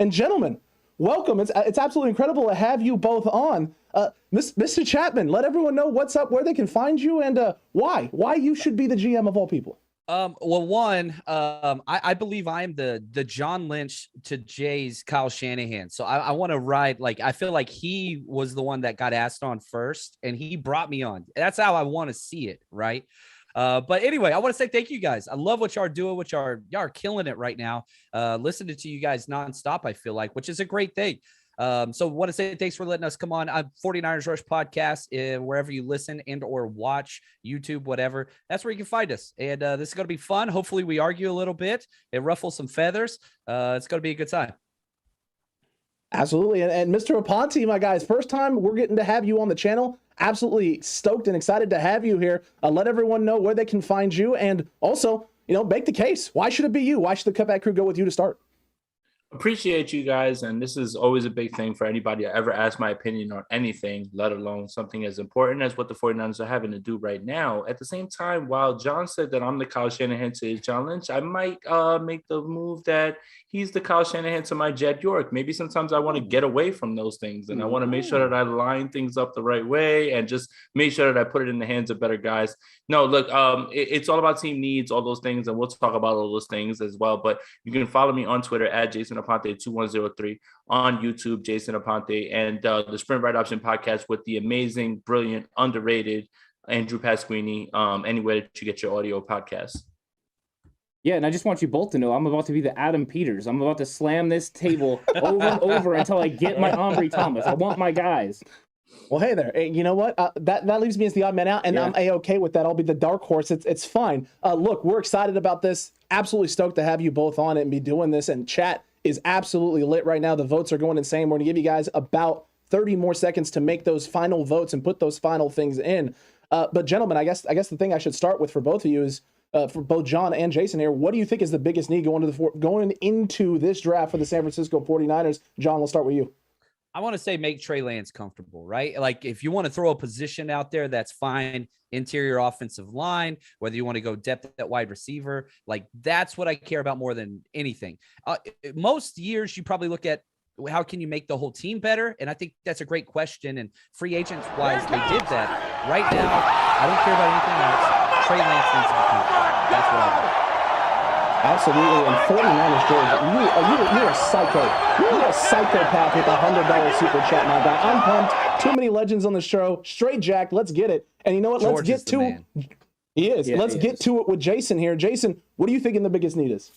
And gentlemen, welcome. It's absolutely incredible to have you both on. Mr. Chapman, let everyone know what's up, where they can find you, and why you should be the GM of all people. Well, one, I believe I'm the John Lynch to Jay's Kyle Shanahan. So I want to ride, like, I feel like he was the one that got asked on first and he brought me on. That's how I want to see it. Right. But anyway, I want to say thank you guys. I love what y'all are doing, y'all are killing it right now. Listening to you guys nonstop, I feel like, which is a great thing. So want to say thanks for letting us come on. 49ers Rush podcast, wherever you listen and or watch, YouTube, whatever. That's where you can find us. And this is going to be fun. Hopefully we argue a little bit and ruffle some feathers. It's going to be a good time. Absolutely. And Mr. Aponte, my guys, first time we're getting to have you on the channel. Absolutely stoked and excited to have you here. Let everyone know where they can find you. And also, make the case. Why should it be you? Why should the Cutback crew go with you to start? Appreciate you guys, and this is always a big thing for anybody to ever ask my opinion on anything, let alone something as important as what the 49ers are having to do right now. At the same time, while John said that I'm the Kyle Shanahan to his John Lynch, I might make the move that he's the Kyle Shanahan to my Jed York. Maybe sometimes I want to get away from those things, and I want to make sure that I line things up the right way and just make sure that I put it in the hands of better guys. No, look, it's all about team needs, all those things, and we'll talk about all those things as well. But you can follow me on Twitter at Jason Aponte 2103, on YouTube, Jason Aponte, and the Sprint Right Option podcast with the amazing, brilliant, underrated Andrew Pasquini, anywhere that you get your audio podcasts. Yeah, and I just want you both to know I'm about to be the Adam Peters. I'm about to slam this table over and over until I get my Ambry Thomas. I want my guys. Well, hey there. You know what? That leaves me as the odd man out, and yeah. I'm A-okay with that. I'll be the dark horse. It's fine. Look, we're excited about this. Absolutely stoked to have you both on it and be doing this. And chat is absolutely lit right now. The votes are going insane. We're going to give you guys about 30 more seconds to make those final votes and put those final things in. But gentlemen, I guess the thing I should start with for both of you is, for both John and Jason here, what do you think is the biggest need going into this draft for the San Francisco 49ers? John, let's start with you. I want to say make Trey Lance comfortable, right? Like if you want to throw a position out there, that's fine. Interior offensive line, whether you want to go depth at wide receiver, like that's what I care about more than anything. Most years you probably look at how can you make the whole team better? And I think that's a great question. And free agents wise, they did that. Right now, I don't care about anything else. Trey Lance needs to be comfortable. That's what I want. Absolutely. And 49ers, George, you're a psycho. You're a psychopath with $100 super chat, my guy. I'm pumped. Too many legends on the show. Straight Jack. Let's get it. And you know what? George let's get to it. He is. Yeah, let's get to it with Jason here. Jason, what do you think the biggest need is?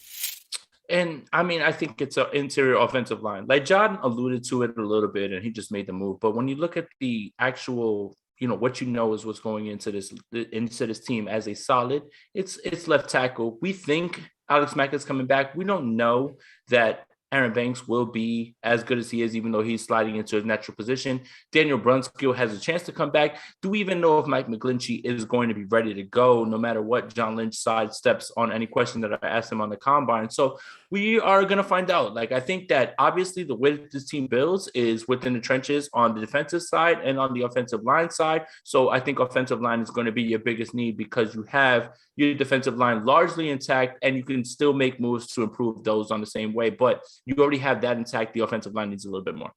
And I mean, I think it's an interior offensive line. Like John alluded to it a little bit, and he just made the move. But when you look at the actual, what is what's going into this team as a solid, it's left tackle. We think Alex Mack is coming back. We don't know that Aaron Banks will be as good as he is, even though he's sliding into his natural position. Daniel Brunskill has a chance to come back. Do we even know if Mike McGlinchey is going to be ready to go, no matter what John Lynch sidesteps on any question that I asked him on the combine? So we are going to find out. Like, I think that obviously the way that this team builds is within the trenches on the defensive side and on the offensive line side. So I think offensive line is going to be your biggest need because you have your defensive line largely intact and you can still make moves to improve those on the same way. But you already have that intact. The offensive line needs a little bit more.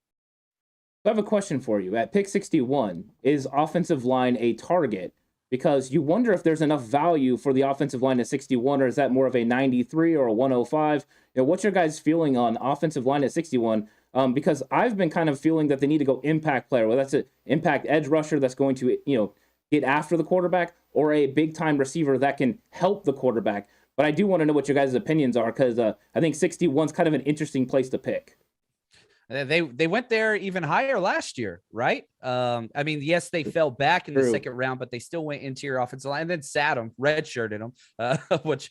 I have a question for you. At pick 61, is offensive line a target? Because you wonder if there's enough value for the offensive line at 61, or is that more of a 93 or a 105? What's your guys' feeling on offensive line at 61? Because I've been kind of feeling that they need to go impact player. Well, that's an impact edge rusher that's going to, get after the quarterback, or a big-time receiver that can help the quarterback. But I do want to know what your guys' opinions are, because I think 61 is kind of an interesting place to pick. They went there even higher last year, right? I mean, yes, they fell back in the second round, but they still went interior offensive line and then sat them, redshirted them, which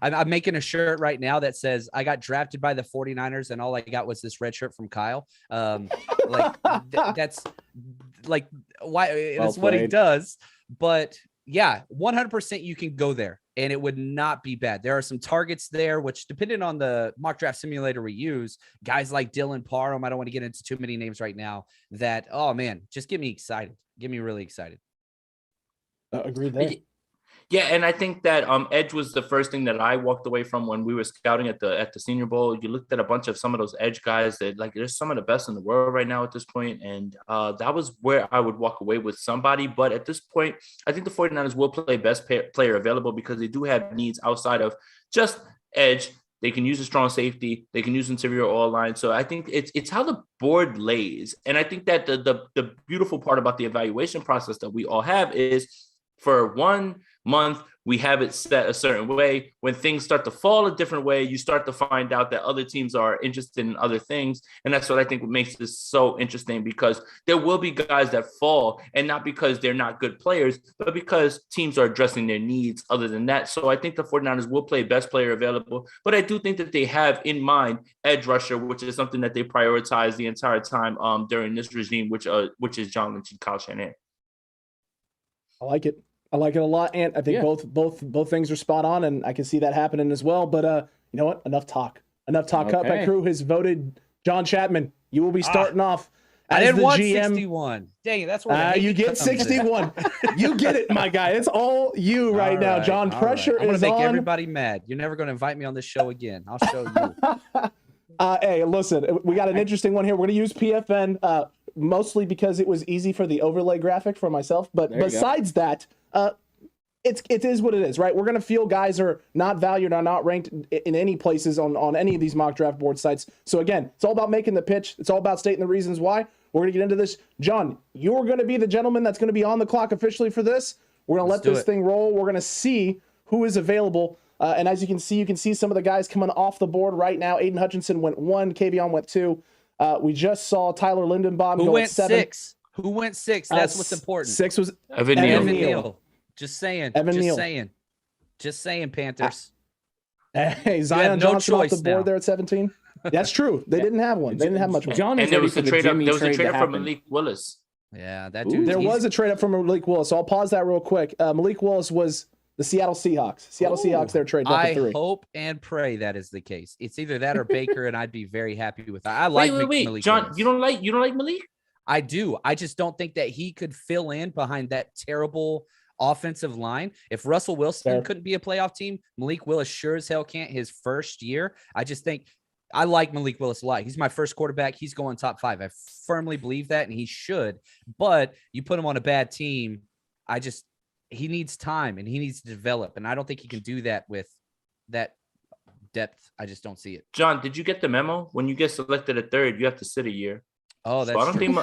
I'm making a shirt right now that says I got drafted by the 49ers and all I got was this red shirt from Kyle. That's like why it's what he does. But yeah, 100% you can go there and it would not be bad. There are some targets there, which depending on the mock draft simulator we use, guys like Dylan Parham, I don't want to get into too many names right now, that, oh man, just get me excited. Get me really excited. Agreed there. Yeah, and I think that edge was the first thing that I walked away from when we were scouting at the Senior Bowl. You looked at a bunch of some of those edge guys that like there's some of the best in the world right now at this point, and that was where I would walk away with somebody. But at this point, I think the 49ers will play best player available because they do have needs outside of just edge. They can use a strong safety. They can use interior all line. So I think it's how the board lays, and I think that the beautiful part about the evaluation process that we all have is for 1 month, we have it set a certain way. When things start to fall a different way, you start to find out that other teams are interested in other things. And that's what I think makes this so interesting, because there will be guys that fall, and not because they're not good players, but because teams are addressing their needs other than that. So I think the 49ers will play best player available, but I do think that they have in mind edge rusher, which is something that they prioritize the entire time during this regime, which is John Lynch and Kyle Shanahan. I like it. I like it a lot, and I think both things are spot on, and I can see that happening as well. But you know what? Enough talk. Cutback Crew has voted John Chapman. You will be starting off as I didn't the want GM. 61. Dang it, that's where you get 61. You get it, my guy. It's all you right now, John. Pressure I'm is gonna make on. everybody mad. You're never going to invite me on this show again. I'll show you. Hey, listen, we got an interesting one here. We're going to use PFN mostly because it was easy for the overlay graphic for myself. But besides that, it is what it is, right? We're going to feel guys are not valued or not ranked in any places on any of these mock draft board sites. So again, it's all about making the pitch. It's all about stating the reasons why. We're going to get into this. John, you're going to be the gentleman that's going to be on the clock officially for this. We're going to let this thing roll. We're going to see who is available. And as you can see some of the guys coming off the board right now. Aiden Hutchinson went 1. Kavion went 2. We just saw Tyler Lindenbaum go at 7. 6? Who went 6? That's what's important. 6 was Evan Neal. Just saying. Evan Neal. Just saying, Panthers. Hey, Zion Johnson off the board there at 17. That's true. They didn't have one. They didn't have much. John, and there was a trade up. There was a trade up from Malik Willis. Yeah, that dude. There was a trade up from Malik Willis. So I'll pause that real quick. Malik Willis was the Seattle Seahawks. Seahawks, their trade up to 3. I hope and pray that is the case. It's either that or Baker, and I'd be very happy with that. I like Malik John, Willis. you don't like Malik? I do. I just don't think that he could fill in behind that terrible offensive line. If Russell Wilson couldn't be a playoff team, Malik Willis sure as hell can't his first year. I just think I like Malik Willis a lot. He's my first quarterback. He's going top 5. I firmly believe that, and he should. But you put him on a bad team, he needs time and he needs to develop. And I don't think he can do that with that depth. I just don't see it. John, did you get the memo? When you get selected at 3rd, you have to sit a year. Oh, that's so I don't think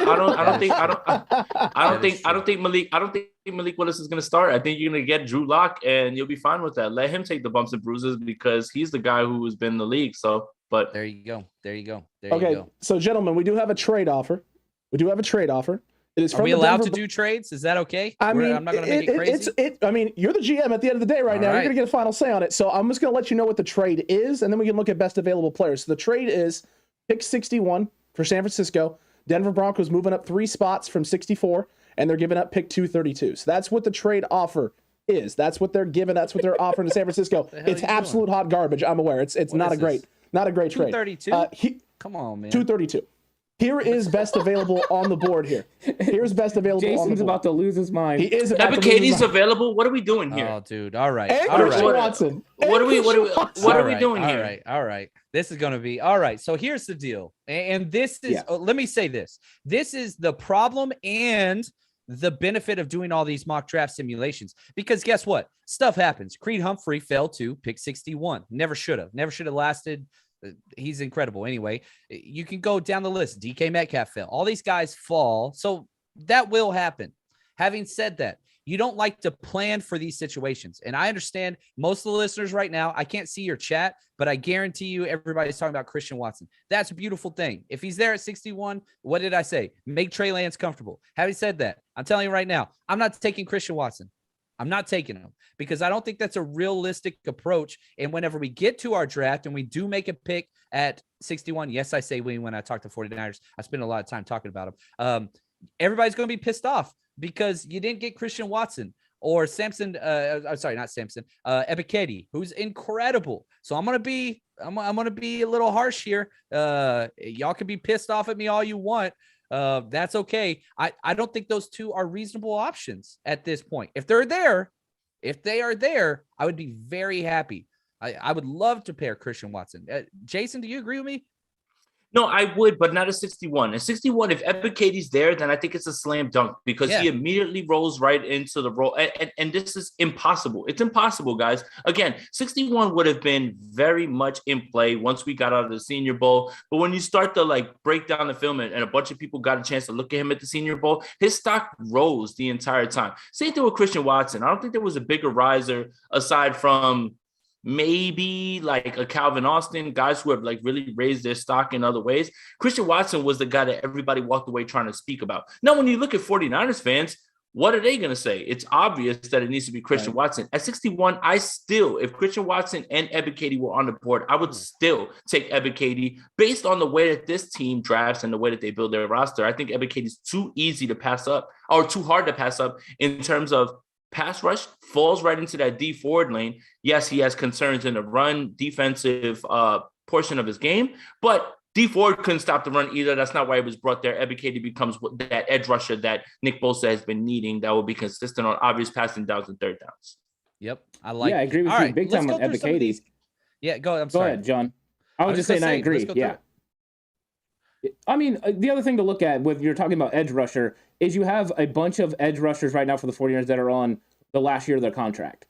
Malik Willis is going to start. I think you're going to get Drew Lock, and you'll be fine with that. Let him take the bumps and bruises because he's the guy who has been in the league. So, but there you go. Okay, so gentlemen, we do have a trade offer. It is. Are we allowed to do trades? Is that okay? I mean, I'm not going to make it crazy. I mean, you're the GM at the end of the day right now. You're going to get a final say on it. So I'm just going to let you know what the trade is, and then we can look at best available players. So the trade is pick 61 for San Francisco. Denver Broncos moving up 3 spots from 64, and they're giving up pick 232. So that's what the trade offer is. That's what they're giving. That's what they're offering to San Francisco. It's absolute hot garbage. I'm aware. It's not a great trade. 232. Come on, man. 232. Here is best available on the board here. Here's best available Jason's on the board. About to lose his mind. He is about to lose his mind. Available? What are we doing here? Oh, dude. All right. And all Christian right. Watson. What are we doing here? All right. This is going to be all right. So here's the deal. And this is, let me say this. This is the problem and the benefit of doing all these mock draft simulations, because guess what? Stuff happens. Creed Humphrey fell to pick 61. Never should have lasted. He's incredible. Anyway, you can go down the list. DK Metcalf fell. All these guys fall. So that will happen. Having said that, you don't like to plan for these situations. And I understand most of the listeners right now, I can't see your chat, but I guarantee you everybody's talking about Christian Watson. That's a beautiful thing. If he's there at 61, what did I say? Make Trey Lance comfortable. Having said that, I'm telling you right now, I'm not taking Christian Watson. I'm not taking him because I don't think that's a realistic approach. And whenever we get to our draft and we do make a pick at 61, yes, I say when I talk to 49ers, I spend a lot of time talking about them. Everybody's going to be pissed off because you didn't get Christian Watson or Samson. I'm sorry, not Samson. Ebiketie, who's incredible. So I'm going to be a little harsh here. Y'all can be pissed off at me all you want. That's okay. I don't think those two are reasonable options at this point. If they're there, If they are there, I would be very happy. I would love to pair Christian Watson. Jason, do you agree with me? No, I would, but not at 61. At 61, if Ebikadi's there, then I think it's a slam dunk because he immediately rolls right into the role. And this is impossible. It's impossible, guys. Again, 61 would have been very much in play once we got out of the Senior Bowl. But when you start to break down the film and a bunch of people got a chance to look at him at the Senior Bowl, his stock rose the entire time. Same thing with Christian Watson. I don't think there was a bigger riser aside from maybe like a Calvin Austin, guys who have really raised their stock in other ways. Christian Watson was the guy that everybody walked away trying to speak about. Now, when you look at 49ers fans, what are they going to say? It's obvious that it needs to be Christian Watson. At 61, if Christian Watson and Ebikadi were on the board, I would still take Ebikadi based on the way that this team drafts and the way that they build their roster. I think Ebikadi is too easy to pass up or too hard to pass up in terms of pass rush, falls right into that D forward lane. Yes, he has concerns in the run defensive portion of his game, but D Ford couldn't stop the run either. That's not why he was brought there. Ebikadi becomes that edge rusher that Nick Bosa has been needing that will be consistent on obvious passing downs and third downs. Yep. I agree with you big time on Ebikadi. Yeah, go ahead. Go ahead, John. I was just saying I agree. Yeah. I mean, the other thing to look at with you're talking about edge rusher is you have a bunch of edge rushers right now for the 49ers that are on the last year of their contract.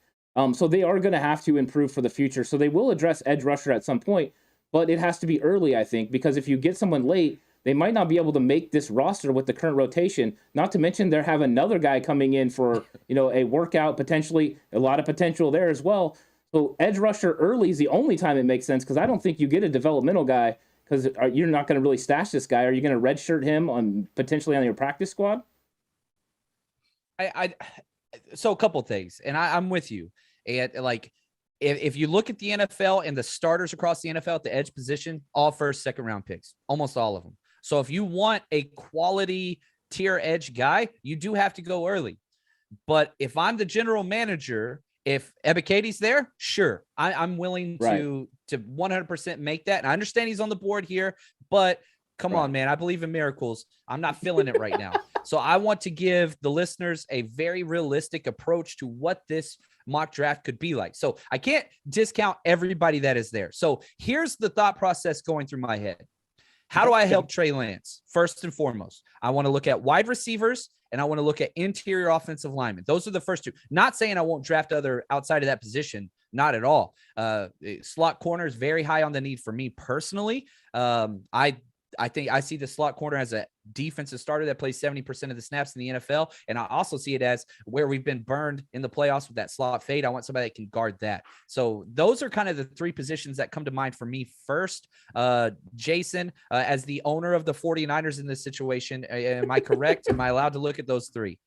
So they are going to have to improve for the future. So they will address edge rusher at some point, but it has to be early, I think, because if you get someone late, they might not be able to make this roster with the current rotation. Not to mention they have another guy coming in for, a workout, potentially a lot of potential there as well. So edge rusher early is the only time it makes sense because I don't think you get a developmental guy because you're not going to really stash this guy. Are you going to redshirt him potentially on your practice squad? So a couple things, and I'm with you. And if you look at the NFL and the starters across the NFL at the edge position, all first, second round picks, almost all of them. So if you want a quality tier edge guy, you do have to go early. But if I'm the general manager, if Ebikadi's there, sure, I'm willing to 100% make that. And I understand he's on the board here, but come on, man, I believe in miracles. I'm not feeling it right now. So I want to give the listeners a very realistic approach to what this mock draft could be like. So I can't discount everybody that is there. So here's the thought process going through my head. How do I help Trey Lance? First and foremost, I want to look at wide receivers and I want to look at interior offensive linemen. Those are the first two. Not saying I won't draft other outside of that position. Not at all. Slot corner is very high on the need for me personally. I think I see the slot corner as a defensive starter that plays 70% of the snaps in the NFL. And I also see it as where we've been burned in the playoffs with that slot fade. I want somebody that can guard that. So those are kind of the three positions that come to mind for me first. Jason, as the owner of the 49ers in this situation, am I correct? Am I allowed to look at those three?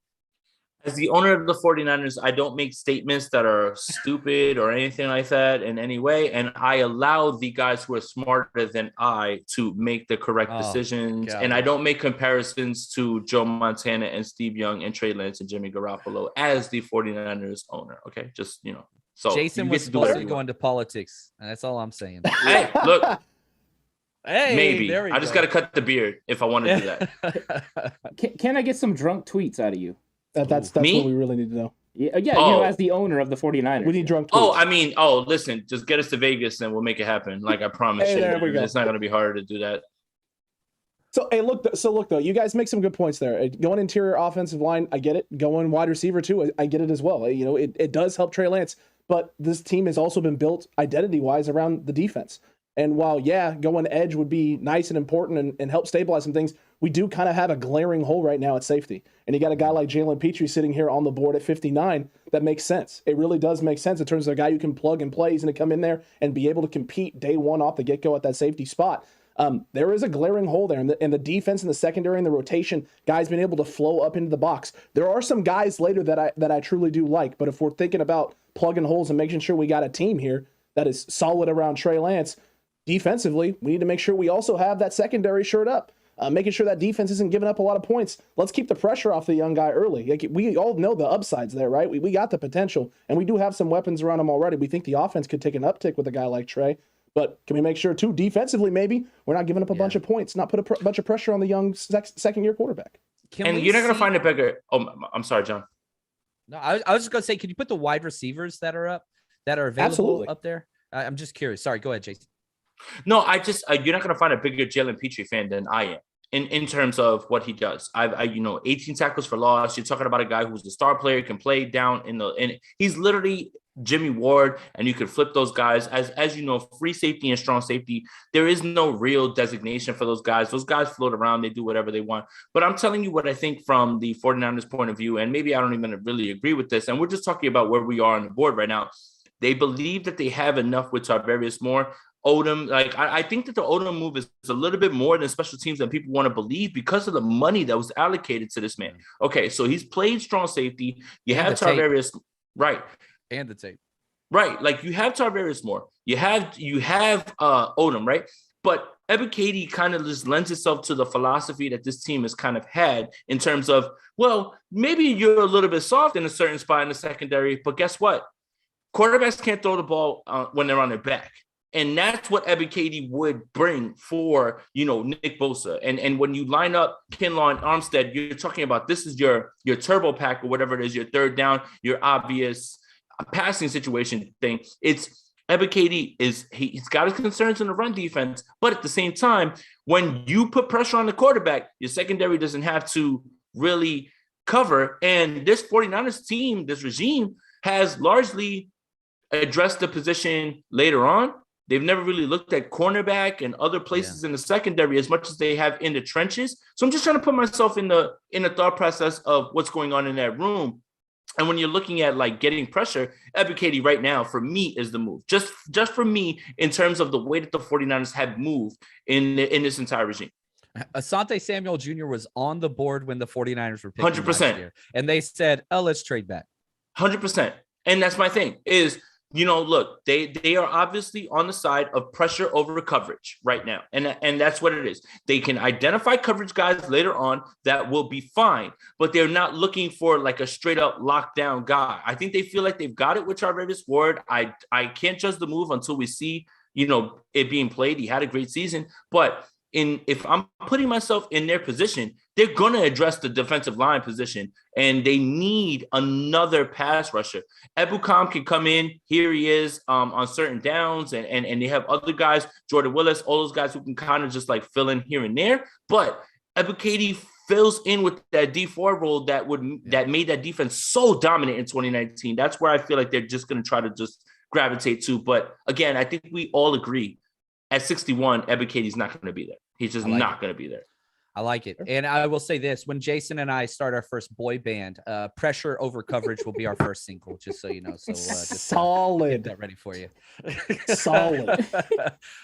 As the owner of the 49ers, I don't make statements that are stupid or anything like that in any way. And I allow the guys who are smarter than I to make the correct decisions. And I don't make comparisons to Joe Montana and Steve Young and Trey Lance and Jimmy Garoppolo as the 49ers owner. Okay. Just, So Jason was supposed to go into politics. And that's all I'm saying. Hey, look. Hey, maybe. I just got to cut the beard if I want to do that. Can I get some drunk tweets out of you? That's what we really need to know. Yeah, as the owner of the 49ers. We need drunk tweets. Listen, just get us to Vegas and we'll make it happen. Like I promise you. There we go. It's not going to be hard to do that. So, look, though, you guys make some good points there. Going interior offensive line, I get it. Going wide receiver, too, I get it as well. It does help Trey Lance, but this team has also been built identity-wise around the defense. And while, going edge would be nice and important and help stabilize some things, we do kind of have a glaring hole right now at safety. And you got a guy like Jalen Petrie sitting here on the board at 59. That makes sense. It really does make sense in terms of a guy you can plug and play. He's going to come in there and be able to compete day one off the get-go at that safety spot. There is a glaring hole there. And the defense and the secondary and the rotation, guys being able to flow up into the box. There are some guys later that I truly do like. But if we're thinking about plugging holes and making sure we got a team here that is solid around Trey Lance, defensively, we need to make sure we also have that secondary shirt up, making sure that defense isn't giving up a lot of points. Let's keep the pressure off the young guy early. We all know the upsides there, right? We got the potential, and we do have some weapons around him already. We think the offense could take an uptick with a guy like Trey, but can we make sure, too, defensively maybe, we're not giving up a bunch of points, not put a bunch of pressure on the young second-year quarterback. You're not going to find a bigger – I'm sorry, John. No, I was just going to say, can you put the wide receivers that are available Absolutely. up there? I'm just curious. Sorry, go ahead, Jason. No, I just you're not going to find a bigger Jalen Petrie fan than I am in terms of what he does. I 18 tackles for loss. You're talking about a guy who's a star player, can play down and he's literally Jimmy Ward, and you could flip those guys as you know, free safety and strong safety. There is no real designation for those guys. Those guys float around, they do whatever they want. But I'm telling you what I think from the 49ers point of view, and maybe I don't even really agree with this. And we're just talking about where we are on the board right now. They believe that they have enough with Tarvarius Moore. Odom, I think that the Odom move is a little bit more than special teams than people want to believe because of the money that was allocated to this man. Okay, so he's played strong safety. You have Tarvarius, right? And the tape. Right. Like you have Tarvarius Moore. You have Odom, right? But Ebiketie kind of just lends itself to the philosophy that this team has kind of had in terms of, well, maybe you're a little bit soft in a certain spot in the secondary, but guess what? Quarterbacks can't throw the ball when they're on their back. And that's what Ebiketie would bring for, Nick Bosa. And when you line up Kinlaw and Armstead, you're talking about this is your turbo pack or whatever it is, your third down, your obvious passing situation thing. It's Ebiketie he's got his concerns in the run defense, but at the same time, when you put pressure on the quarterback, your secondary doesn't have to really cover. And this 49ers team, this regime, has largely addressed the position later on. They've never really looked at cornerback and other places in the secondary as much as they have in the trenches. So I'm just trying to put myself in the thought process of what's going on in that room. And when you're looking at like getting pressure, Ebiketie right now for me is the move. Just for me in terms of the way that the 49ers have moved in this entire regime. Asante Samuel Jr. was on the board when the 49ers were picking 100%. last year, and they said, "Oh, let's trade back." 100%. And that's my thing is, look, they are obviously on the side of pressure over coverage right now. And that's what it is. They can identify coverage guys later on that will be fine, but they're not looking for like a straight up lockdown guy. I think they feel like they've got it with Tarvarius Ward. I can't judge the move until we see, it being played. He had a great season, but if I'm putting myself in their position, they're going to address the defensive line position, and they need another pass rusher. Ebukam can come in. Here he is on certain downs, and they have other guys, Jordan Willis, all those guys who can kind of just like fill in here and there. But Ebiketie fills in with that D4 role that made that defense so dominant in 2019. That's where I feel like they're just going to try to just gravitate to. But again, I think we all agree at 61, Ebiketie's not going to be there. He's just not going to be there. I like it. And I will say this, when Jason and I start our first boy band, Pressure Over Coverage will be our first single, just so you know. So just solid. Get that ready for you. Solid.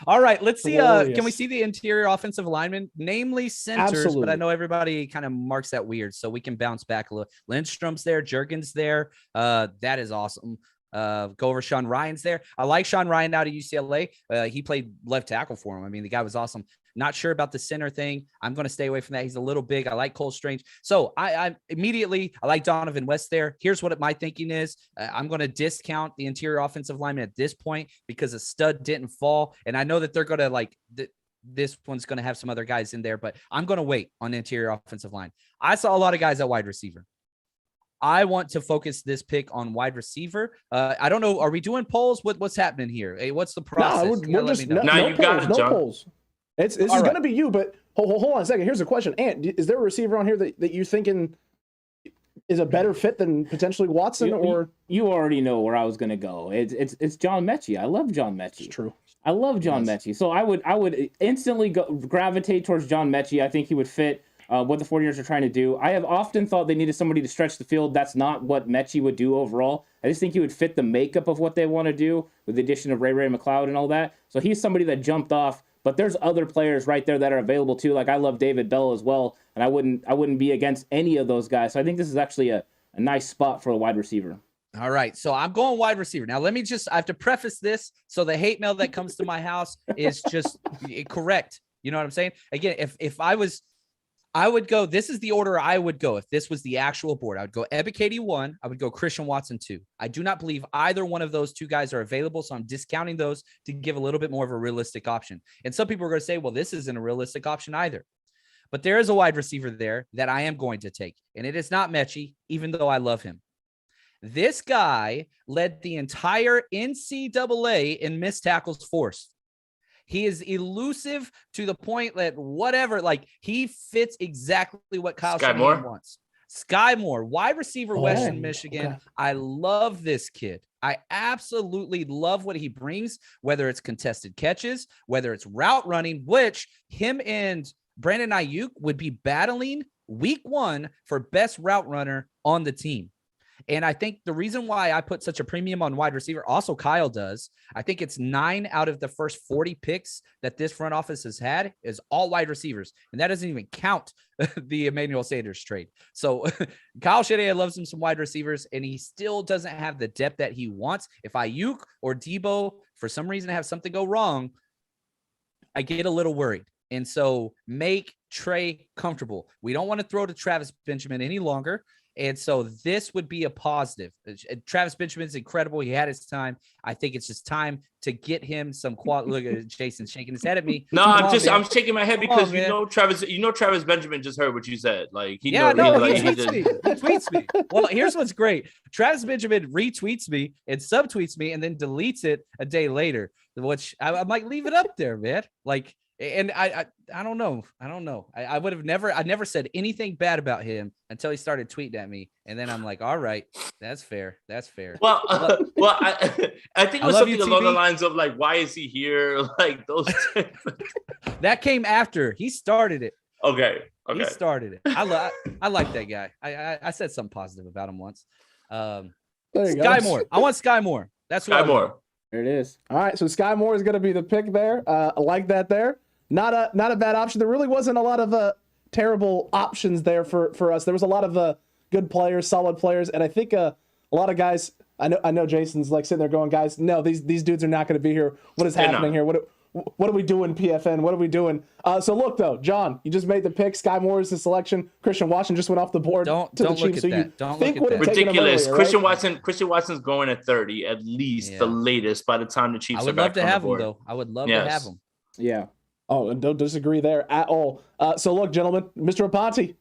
All right, let's see. Can we see the interior offensive linemen, namely centers? Absolutely. But I know everybody kind of marks that weird, so we can bounce back a little. Lindstrom's there, Juergens there. That is awesome. Go over Sean Ryan's there. I like Sean Ryan out of UCLA. He played left tackle for him. I mean, the guy was awesome. Not sure about the center thing. I'm going to stay away from that. He's a little big. I like Cole Strange. So I immediately, I like Donovan West there. Here's what my thinking is. I'm going to discount the interior offensive lineman at this point because a stud didn't fall. And I know that they're going to this one's going to have some other guys in there, but I'm going to wait on the interior offensive line. I saw a lot of guys at wide receiver. I want to focus this pick on wide receiver. I don't know. Are we doing polls? What's happening here? Hey, what's the process? No, we're just no you got it, John. polls. This is going to be you, but hold on a second. Here's a question. Ant, is there a receiver on here that you're thinking is a better fit than potentially Watson? You already know where I was going to go. It's John Metchi. I love John Metchi. It's true. I love John Metchi. So I would instantly gravitate towards John Metchi. I think he would fit what the 49ers are trying to do. I have often thought they needed somebody to stretch the field. That's not what Metchi would do overall. I just think he would fit the makeup of what they want to do with the addition of Ray McLeod and all that. So he's somebody that jumped off. But there's other players right there that are available too. Like I love David Bell as well, and I wouldn't be against any of those guys. So I think this is actually a nice spot for a wide receiver. All right, so I'm going wide receiver. Now I have to preface this so the hate mail that comes to my house is just correct. You know what I'm saying? Again, if I would go, this is the order I would go. If this was the actual board, I would go Ebiketie 1. I would go Christian Watson 2. I do not believe either one of those two guys are available. So I'm discounting those to give a little bit more of a realistic option. And some people are going to say, well, this isn't a realistic option either. But there is a wide receiver there that I am going to take. And it is not Metchi, even though I love him. This guy led the entire NCAA in missed tackles forced. He is elusive to the point that whatever, like he fits exactly what Kyle Shanahan wants. Skye Moore, wide receiver, Western Michigan. Okay. I love this kid. I absolutely love what he brings, whether it's contested catches, whether it's route running, which him and Brandon Ayuk would be battling week 1 for best route runner on the team. And I think the reason why I put such a premium on wide receiver, also Kyle does, I think it's 9 out of the first 40 picks that this front office has had is all wide receivers. And that doesn't even count the Emmanuel Sanders trade. So Kyle Shanahan loves him some wide receivers, and he still doesn't have the depth that he wants. If Ayuk or Debo, for some reason, have something go wrong, I get a little worried. And so make Trey comfortable. We don't want to throw to Travis Benjamin any longer. And so this would be a positive. Travis Benjamin's incredible. He had his time. I think it's just time to get him some quality. Look at Jason shaking his head at me. No, I'm shaking my head because Travis Benjamin just heard what you said. Like he tweets me. He tweets me. Well, here's what's great. Travis Benjamin retweets me and subtweets me and then deletes it a day later, which I might leave it up there, man. Like, and I don't know. I would have never said anything bad about him until he started tweeting at me. And then I'm like, all right, that's fair. Well, I think it was something along the lines of like, why is he here? Like those. That came after he started it. Okay. He started it. I like that guy. I said something positive about him once. Skye Moore. I want Skye Moore. That's what Skye Moore. There it is. All right, so Skye Moore is going to be the pick there. I like that there. Not a bad option. There really wasn't a lot of terrible options there for us. There was a lot of good players, solid players, and I think a lot of guys. I know Jason's like sitting there going, guys, no, these dudes are not going to be here. What is happening here? What are we doing, PFN? What are we doing? So look though, John, you just made the pick. Skye Moore is the selection. Christian Watson just went off the board. Don't look at that. Don't look at that. Ridiculous. Earlier, right? Christian Watson's going at 30 at least, the latest by the time the Chiefs are back on the board. I would love to have him though. I would love to have him. Yeah. Oh, and don't disagree there at all. So look, gentlemen, Mr. Aponte,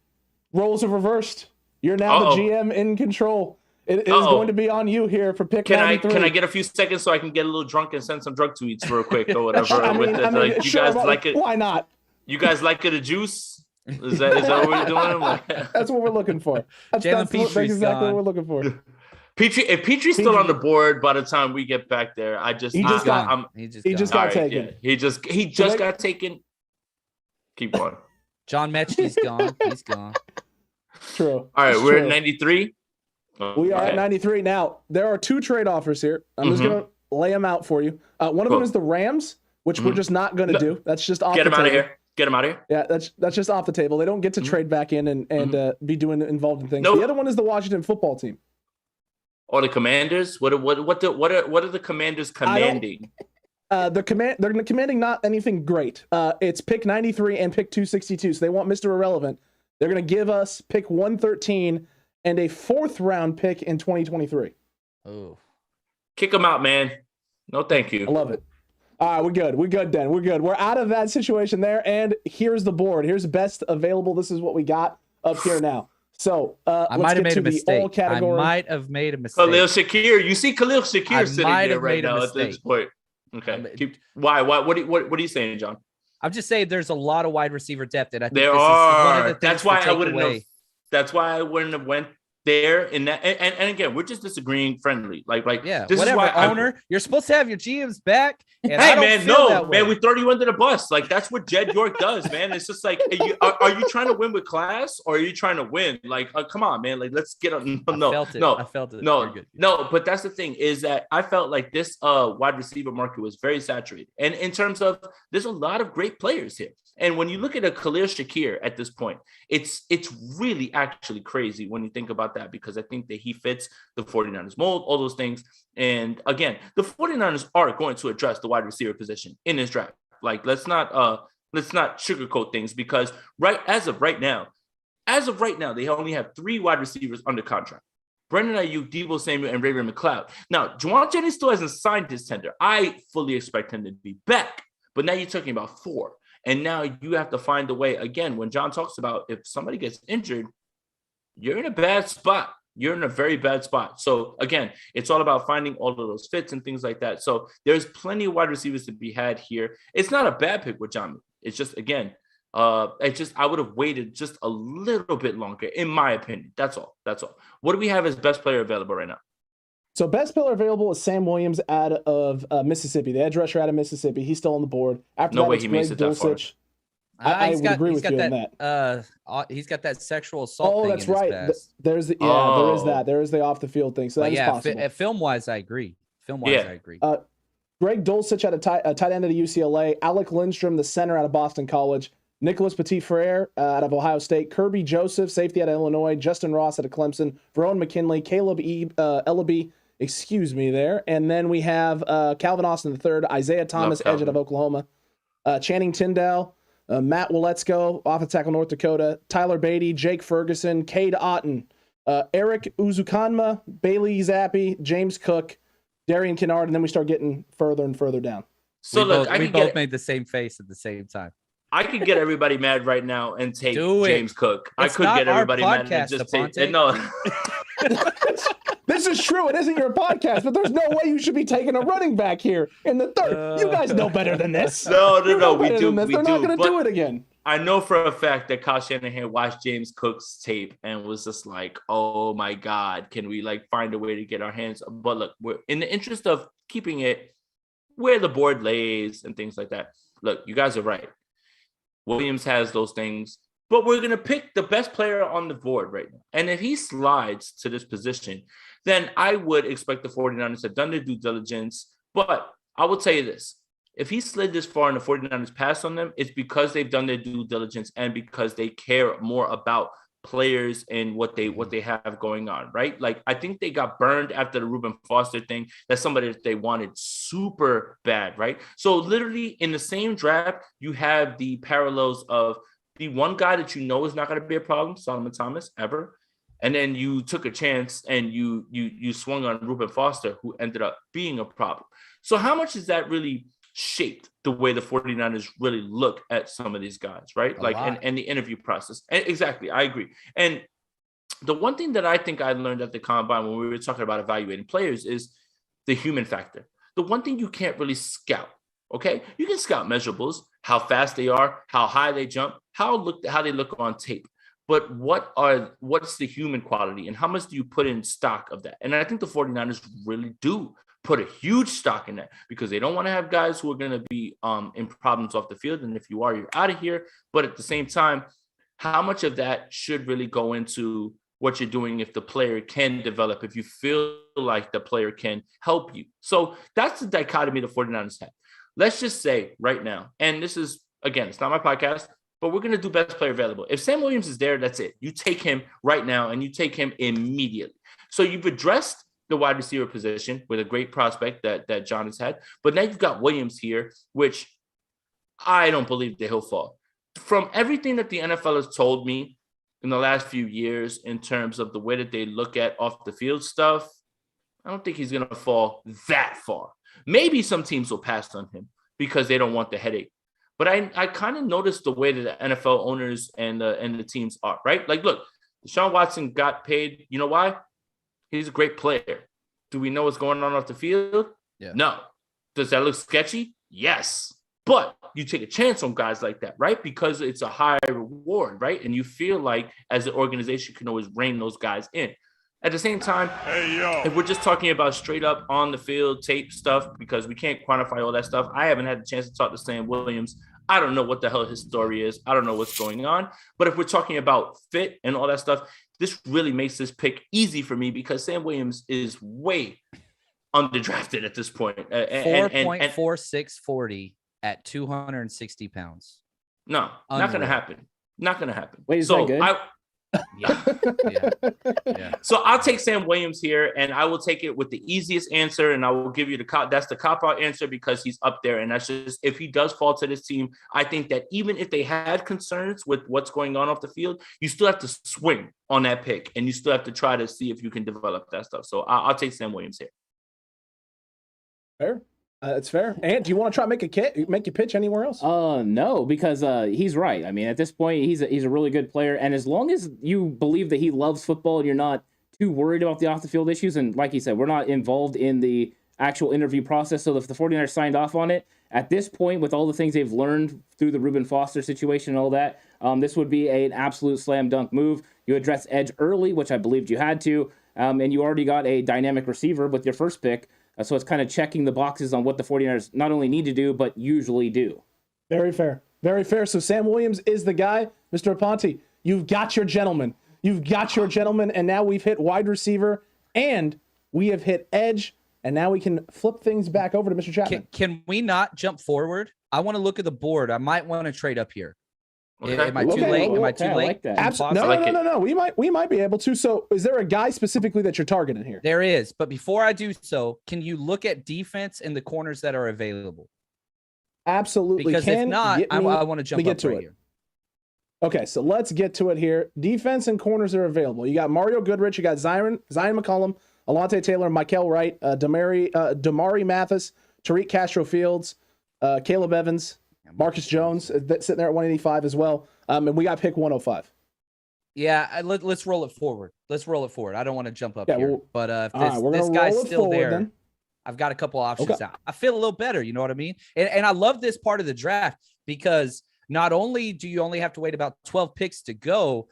roles have reversed. You're now the GM in control. It is going to be on you here for pick 93. Can I get a few seconds so I can get a little drunk and send some drug tweets real quick or whatever? Sure, like it? Why not? You guys like it a juice? Is that what we're doing? That's what we're looking for. That's exactly what we're looking for. If Petrie's still on the board by the time we get back there, he just got taken. Yeah. He just got taken. Keep going. John Metchi's gone. He's gone. True. All right, we're at 93. We are at 93. Now, there are 2 trade offers here. I'm just going to lay them out for you. One of them is the Rams, which we're just not going to do. That's just off the table. Get them out of here. Yeah, that's just off the table. They don't get to trade back in and be involved in things. Nope. The other one is the Washington football team. Or the Commanders? What are the Commanders commanding? They're commanding not anything great. It's pick 93 and pick 262. So they want Mr. Irrelevant. They're going to give us pick 113 and a 4th round pick in 2023. Oh, kick them out, man. No, thank you. I love it. All right, we're good. We're good, then. We're good. We're out of that situation there. And here's the board. Here's best available. This is what we got up here now. So I might have made a mistake. Khalil Shakir. You see Khalil Shakir sitting there right now at this point. Okay. Why? What are you saying, John? I'm just saying there's a lot of wide receiver depth, and I think there are. That's why I wouldn't have. That's why I wouldn't have went there in that. And again, we're just disagreeing friendly. Like yeah. This whatever. Is why owner, you're supposed to have your GMs back. And hey man, we throw you under the bus. Like that's what Jed York does, man. It's just like, are you trying to win with class or are you trying to win? Like, come on, man. Like, let's get on. I felt it. No. But that's the thing is that I felt like this wide receiver market was very saturated, and in terms of there's a lot of great players here. And when you look at a Khalil Shakir at this point, it's really actually crazy when you think about that, because I think that he fits the 49ers mold, all those things. And again, the 49ers are going to address the wide receiver position in this draft. Like, let's not sugarcoat things, because as of right now, they only have 3 wide receivers under contract. Brandon Ayuk, Deebo Samuel, and Ray-Ray McCloud. Now, Juwan Jennings still hasn't signed his tender. I fully expect him to be back. But now you're talking about 4. And now you have to find a way, again, when John talks about if somebody gets injured, you're in a bad spot. You're in a very bad spot. So again, it's all about finding all of those fits and things like that. So there's plenty of wide receivers to be had here. It's not a bad pick with John. It's just, again, I would have waited just a little bit longer, in my opinion. That's all. What do we have as best player available right now? So best player available is Sam Williams out of Mississippi, the edge rusher out of Mississippi. He's still on the board. After no that, way it's he Greg makes it that far. Dulcich. I would agree with you on that. He's got that sexual assault. Oh, thing that's in his right. past. There is that. There is the off the field thing. So that is possible. Film wise, I agree. I agree. Greg Dulcich out of tight end of the UCLA. Alec Lindstrom, the center out of Boston College. Nicholas Petit-Frere out of Ohio State. Kirby Joseph, safety out of Illinois. Justin Ross out of Clemson. Verone McKinley. Caleb Ellaby. Excuse me there. And then we have Calvin Austin III. Isaiah Thomas, edge out of Oklahoma. Channing Tyndall. Matt Waletzko, offensive tackle, North Dakota. Tyler Beatty, Jake Ferguson, Cade Otton, Eric Uzukanma, Bailey Zappi, James Cook, Darian Kennard, and then we start getting further and further down. So we both made the same face at the same time. I could get everybody mad right now and take James Cook. I could get everybody mad and just take it. No. This is true. It isn't your podcast, but there's no way you should be taking a running back here in the third. You guys know better than this. No. We do. They're not going to do it again. I know for a fact that Kyle Shanahan watched James Cook's tape and was just like, oh my God, can we find a way to get our hands? But look, we're in the interest of keeping it where the board lays and things like that. Look, you guys are right. Williams has those things, but we're going to pick the best player on the board right now. And if he slides to this position, then I would expect the 49ers to have done their due diligence. But I will tell you this. If he slid this far and the 49ers passed on them, it's because they've done their due diligence and because they care more about players and what they have going on, right? I think they got burned after the Reuben Foster thing. That's somebody that they wanted super bad, right? So literally in the same draft, you have the parallels of the one guy that you know is not going to be a problem, Solomon Thomas, ever. And then you took a chance and you swung on Reuben Foster, who ended up being a problem. So how much is that really shaped the way the 49ers really look at some of these guys, right? And the interview process. And exactly. I agree. And the one thing that I think I learned at the combine when we were talking about evaluating players is the human factor. The one thing you can't really scout, okay? You can scout measurables, how fast they are, how high they jump, how they look on tape. But what's the human quality and how much do you put in stock of that? And I think the 49ers really do put a huge stock in that because they don't want to have guys who are going to be in problems off the field. And if you are, you're out of here. But at the same time, how much of that should really go into what you're doing if the player can develop, if you feel like the player can help you? So that's the dichotomy the 49ers have. Let's just say right now, and this is, again, it's not my podcast, but we're going to do best player available. If Sam Williams is there, that's it. You take him right now and you take him immediately. So you've addressed the wide receiver position with a great prospect that John has had. But now you've got Williams here, which I don't believe that he'll fall. From everything that the NFL has told me in the last few years in terms of the way that they look at off the field stuff, I don't think he's going to fall that far. Maybe some teams will pass on him because they don't want the headache. But I kind of noticed the way that the NFL owners and the teams are, right? Look, Deshaun Watson got paid. You know why? He's a great player. Do we know what's going on off the field? Yeah. No. Does that look sketchy? Yes. But you take a chance on guys like that, right? Because it's a high reward, right? And you feel like as an organization can always rein those guys in. At the same time, if we're just talking about straight up on the field tape stuff, because we can't quantify all that stuff, I haven't had the chance to talk to Sam Williams. I don't know what the hell his story is. I don't know what's going on. But if we're talking about fit and all that stuff, this really makes this pick easy for me because Sam Williams is way underdrafted at this point. 4.4640 at 260 pounds. No, not going to happen. Not going to happen. Wait, is that good? Yeah. So I'll take Sam Williams here, and I will take it with the easiest answer, and I will give you that's the cop-out answer because he's up there, and that's just if he does fall to this team, I think that even if they had concerns with what's going on off the field, you still have to swing on that pick, and you still have to try to see if you can develop that stuff. So I'll take Sam Williams here. Fair. It's fair. And do you want to try to make your pitch anywhere else? No, because he's right. I mean, at this point, he's a really good player, and as long as you believe that he loves football and you're not too worried about the off the field issues. And like you said, we're not involved in the actual interview process. So if the 49ers signed off on it at this point, with all the things they've learned through the Reuben Foster situation and all that, this would be an absolute slam dunk move. You address edge early, which I believed you had to. And you already got a dynamic receiver with your first pick. So it's kind of checking the boxes on what the 49ers not only need to do, but usually do. Very fair. Very fair. So Sam Williams is the guy. Mr. Aponte, you've got your gentleman. You've got your gentleman. And now we've hit wide receiver and we have hit edge. And now we can flip things back over to Mr. Chapman. Can we not jump forward? I want to look at the board. I might want to trade up here. Okay. Am I too late? Am I too late? Like that. Absolutely. No. We might be able to. So is there a guy specifically that you're targeting here? There is. But before I do so, can you look at defense and the corners that are available? Absolutely. Because if not, I want to jump up right here. Okay, so let's get to it here. Defense and corners are available. You got Mario Goodrich, you got Zion McCollum, Alontae Taylor, Michael Wright, Damari Mathis, Tariq Castro-Fields, Caleb Evans, Marcus Jones, sitting there at 185 as well. And we got pick 105. Yeah, let's roll it forward. I don't want to jump up here. But if right, this guy's still there, then. I've got a couple options out. I feel a little better, you know what I mean? And I love this part of the draft because not only do you only have to wait about 12 picks to go,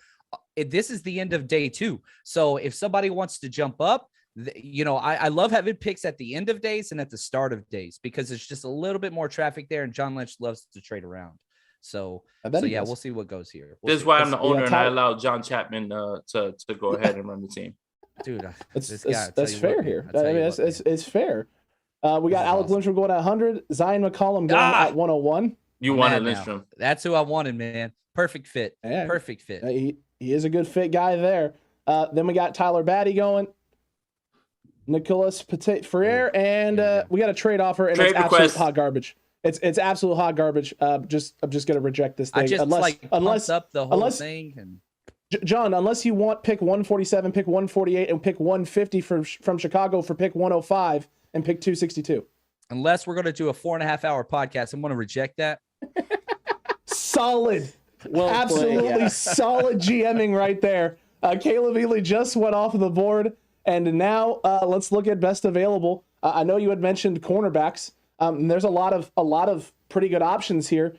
this is the end of day 2. So if somebody wants to jump up, I love having picks at the end of days and at the start of days because it's just a little bit more traffic there, and John Lynch loves to trade around. So yeah, we'll see what goes here. This is why I'm the owner, and I allow John Chapman to go ahead and run the team. Dude, that's fair here. I mean, it's fair. We got Alec Lindstrom going at 100, Zion McCollum going at 101. You wanted Lindstrom. That's who I wanted, man. Perfect fit. Yeah. Perfect fit. He is a good fit guy there. Then we got Tyler Batty going, Nicholas Petit-Frere, and we got a trade offer, and it's absolute hot garbage. It's absolute hot garbage. I'm just gonna reject this thing. Unless up the whole thing. And John, unless you want pick 147, pick 148, and pick 150 from Chicago for pick 105 and pick 262. Unless we're gonna do a 4.5-hour podcast, I'm gonna reject that. Solid. Absolutely solid GMing right there. Caleb Ely just went off of the board, and now let's look at best available. I know you had mentioned cornerbacks. There's a lot of pretty good options here.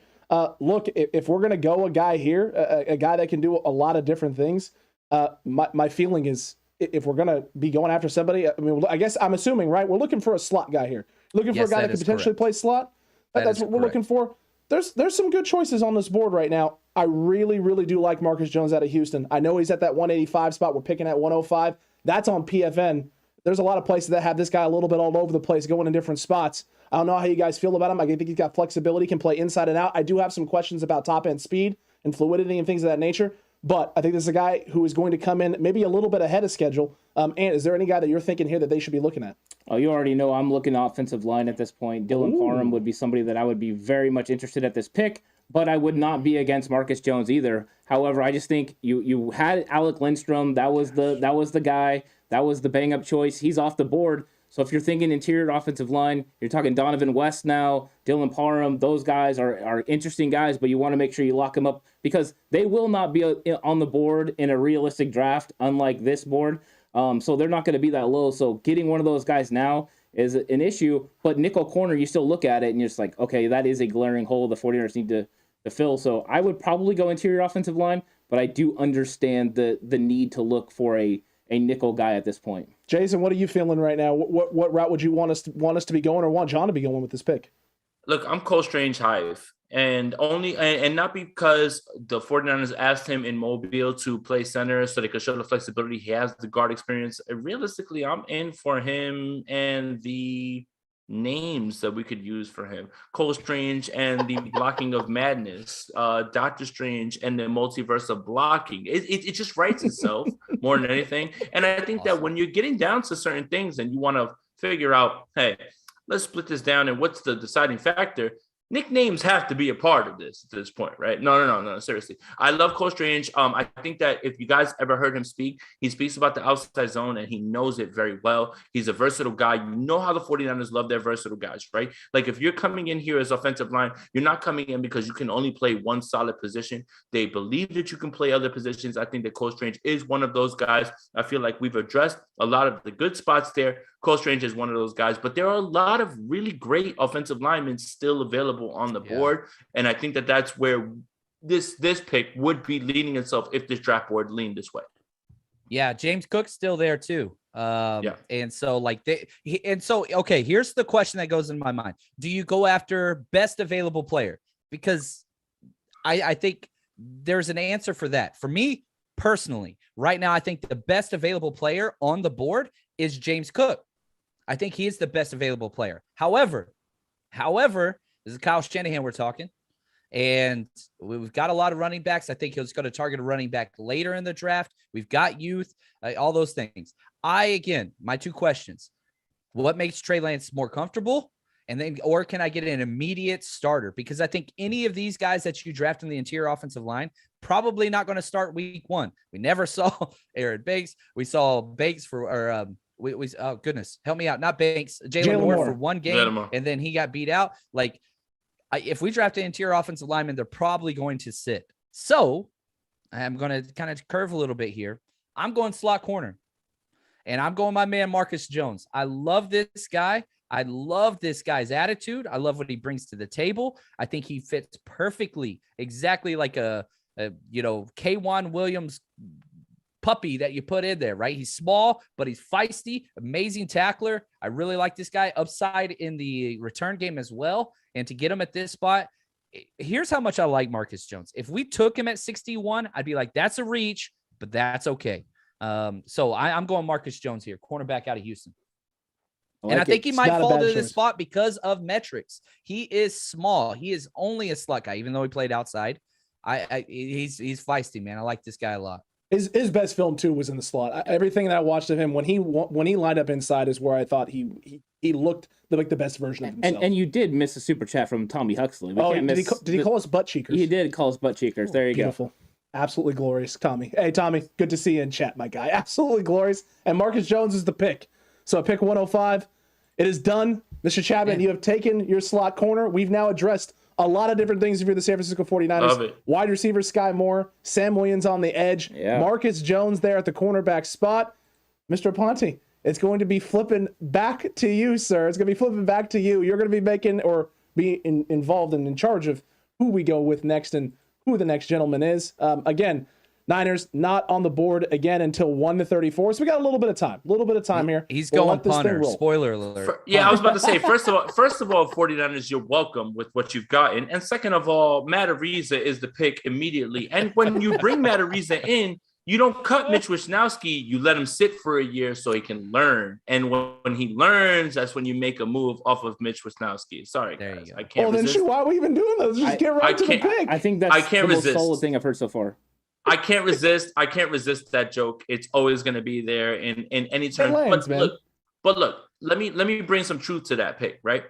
Look, if we're gonna go a guy here, a guy that can do a lot of different things, my feeling is if we're gonna be going after somebody, I mean, I guess I'm assuming, right? We're looking for a slot guy here. Looking for a guy that can potentially play slot. That's what we're looking for. There's some good choices on this board right now. I really, really do like Marcus Jones out of Houston. I know he's at that 185 spot. We're picking at 105. That's on PFN. There's a lot of places that have this guy a little bit all over the place, going in different spots. I don't know how you guys feel about him. I think he's got flexibility, can play inside and out. I do have some questions about top end speed and fluidity and things of that nature. But I think this is a guy who is going to come in maybe a little bit ahead of schedule. And is there any guy that you're thinking here that they should be looking at? Oh, you already know I'm looking offensive line at this point. Dylan Parham would be somebody that I would be very much interested at this pick, but I would not be against Marcus Jones either. However, I just think you had Alec Lindstrom. That was the guy. That was the bang up choice. He's off the board. So if you're thinking interior offensive line, you're talking Donovan West now, Dylan Parham. Those guys are interesting guys, but you want to make sure you lock them up because they will not be on the board in a realistic draft, unlike this board. So they're not going to be that low. So getting one of those guys now is an issue. But nickel corner, you still look at it and you're just like, okay, that is a glaring hole the 49ers need to fill. So I would probably go interior offensive line, but I do understand the need to look for a nickel guy at this point. Jason, what are you feeling right now? What route would you want us to be going, or want John to be going with this pick? Look, I'm Cole Strange Hive, and not because the 49ers asked him in Mobile to play center so they could show the flexibility. He has the guard experience. Realistically, I'm in for him and the names that we could use for him. Cole Strange and the blocking of madness, Doctor Strange and the multiverse of blocking. It just writes itself more than anything. And I think that when you're getting down to certain things and you want to figure out, hey, let's split this down and what's the deciding factor, nicknames have to be a part of this at this point, right? No. Seriously. I love Cole Strange. I think that if you guys ever heard him speak, he speaks about the outside zone and he knows it very well. He's a versatile guy. You know how the 49ers love their versatile guys, right? Like if you're coming in here as offensive line, you're not coming in because you can only play one solid position. They believe that you can play other positions. I think that Cole Strange is one of those guys. I feel like we've addressed a lot of the good spots there. Cole Strange is one of those guys, but there are a lot of really great offensive linemen still available on the board. And I think that that's where this pick would be leaning itself if this draft board leaned this way. Yeah, James Cook's still there too. And so okay, here's the question that goes in my mind. Do you go after best available player? Because I think there's an answer for that. For me personally, right now, I think the best available player on the board is James Cook. I think he is the best available player. However, this is Kyle Shanahan we're talking, and we've got a lot of running backs. I think he's going to target a running back later in the draft. We've got youth, all those things. Again, my two questions: what makes Trey Lance more comfortable? And then, or can I get an immediate starter? Because I think any of these guys that you draft in the interior offensive line, probably not going to start week one. We never saw Aaron Banks. We saw Banks oh goodness, help me out. Not Banks, Jalen Moore for one game, and then he got beat out. Like, if we draft an interior offensive lineman, they're probably going to sit. So I'm going to kind of curve a little bit here. I'm going slot corner, and I'm going my man Marcus Jones. I love this guy. I love this guy's attitude. I love what he brings to the table. I think he fits perfectly, exactly like a K'Wan Williams puppy that you put in there, right? He's small, but he's feisty, amazing tackler. I really like this guy. Upside in the return game as well. And to get him at this spot, here's how much I like Marcus Jones. If we took him at 61, I'd be like, that's a reach, but that's okay. So I'm going Marcus Jones here, cornerback out of Houston. I think he might fall to this spot because of metrics. He is small. He is only a slot guy, even though he played outside. He's feisty, man. I like this guy a lot. His best film too was in the slot. Everything that I watched of him when he lined up inside is where I thought he looked like the best version of himself. And you did miss a super chat from Tommy Huxley. Did he call us butt cheekers? He did call us butt cheekers. There you Beautiful. go. Absolutely glorious, Tommy. Hey, Tommy, good to see you in chat, my guy. Absolutely glorious. And Marcus Jones is the pick. So pick 105. It is done. Mr. Chapman, you have taken your slot corner. We've now addressed a lot of different things if you're the San Francisco 49ers. Love it. Wide receiver Skye Moore, Sam Williams on the edge, Marcus Jones there at the cornerback spot. Mr. Aponte, it's going to be flipping back to you, sir. It's going to be flipping back to you. You're going to be making or be involved and in charge of who we go with next and who the next gentleman is. Again, Niners not on the board again until 1-34. So we got a little bit of time here. He's going punter. Spoiler alert. I was about to say, first of all, 49ers, you're welcome with what you've gotten. And second of all, Matt Ariza is the pick immediately. And when you bring Matt Ariza in, you don't cut Mitch Wisnowski. You let him sit for a year so he can learn. And when he learns, that's when you make a move off of Mitch Wisnowski. Sorry, guys. I can't resist. Then why are we even doing this? Just get right to the pick. I think that's the most solid thing I've heard so far. I can't resist that joke. It's always going to be there in any turn. But look, let me bring some truth to that pick, right?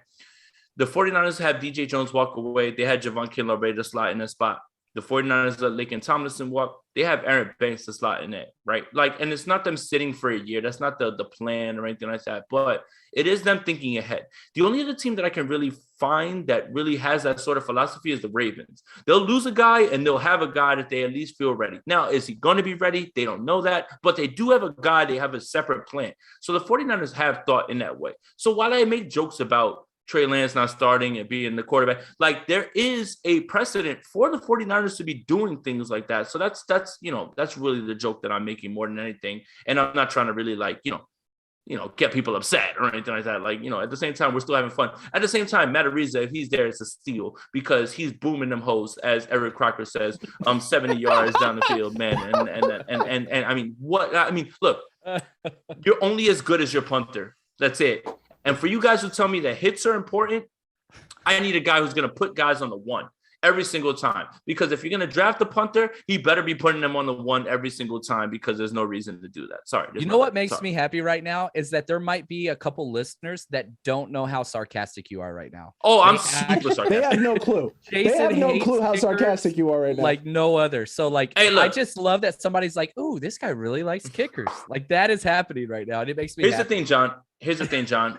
The 49ers have DJ Jones walk away. They had Javon Kinlaw ready to slot in that spot. The 49ers let Laken Tomlinson walk. They have Aaron Banks to slot in it, right? And it's not them sitting for a year. That's not the plan or anything like that. But it is them thinking ahead. The only other team that I can really find that really has that sort of philosophy is the Ravens. They'll lose a guy and they'll have a guy that they at least feel ready. Now, is he going to be ready? They don't know that. But they do have a guy. They have a separate plan. So the 49ers have thought in that way. So while I make jokes about Trey Lance not starting and being the quarterback, there is a precedent for the 49ers to be doing things like that. So that's really the joke that I'm making more than anything. And I'm not trying to really get people upset or anything like that. At the same time, we're still having fun. At the same time, Matt Ariza, if he's there, it's a steal because he's booming them hoes, as Eric Crocker says, 70 yards down the field, man. Look, you're only as good as your punter. That's it. And for you guys who tell me that hits are important, I need a guy who's going to put guys on the one. every single time. Because if you're going to draft a punter, he better be putting him on the 1 every single time because there's no reason to do that. Sorry. You know what makes me happy right now is that there might be a couple listeners that don't know how sarcastic you are right now. Oh, I'm super sarcastic. They have no clue. They have no clue how sarcastic you are right now. Like no other. So like, hey, look, I just love that somebody's like, "Ooh, this guy really likes kickers." Like that is happening right now, and it makes me happy. Here's the thing, John.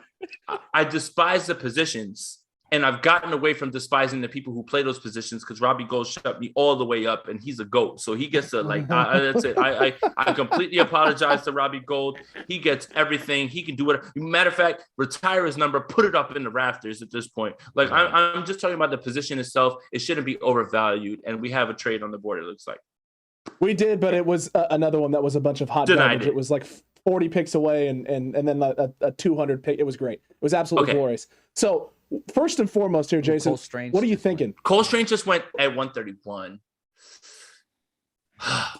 I despise the positions, and I've gotten away from despising the people who play those positions because Robbie Gold shut me all the way up, and he's a GOAT. So he gets to that's it. I completely apologize to Robbie Gold. He gets everything. He can do it. Matter of fact, retire his number, put it up in the rafters at this point. Like I'm just talking about the position itself. It shouldn't be overvalued, and we have a trade on the board. It looks like we did, but it was another one that was a bunch of hot garbage. It was like 40 picks away, and then a 200 pick. It was great. It was absolutely glorious. So. First and foremost here, Jason, what are you thinking? Cole Strange just went at 131.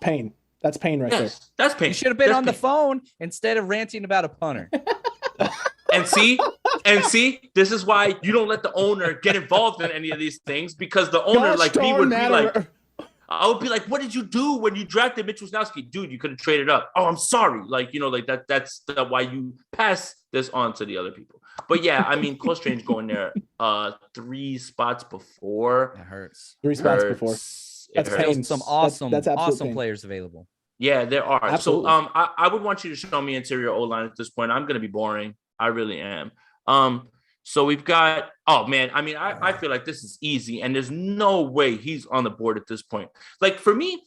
Pain. That's pain right there. That's pain. You should have been on the phone instead of ranting about a punter. And see, this is why you don't let the owner get involved in any of these things because the owner like me would be like, I would be like, what did you do when you drafted Mitch Wisnowski? Dude, you could have traded up. Oh, I'm sorry. Like, that's why you pass this on to the other people. But yeah, I mean, Cole Strange going there 3 spots before. That hurts. 3 spots before. That's pain. Some awesome pain. Players available. Yeah, there are. Absolutely. So I would want you to show me interior O-line at this point. I'm going to be boring. I really am. So we've got, oh man, I mean, I feel like this is easy and there's no way he's on the board at this point. Like for me,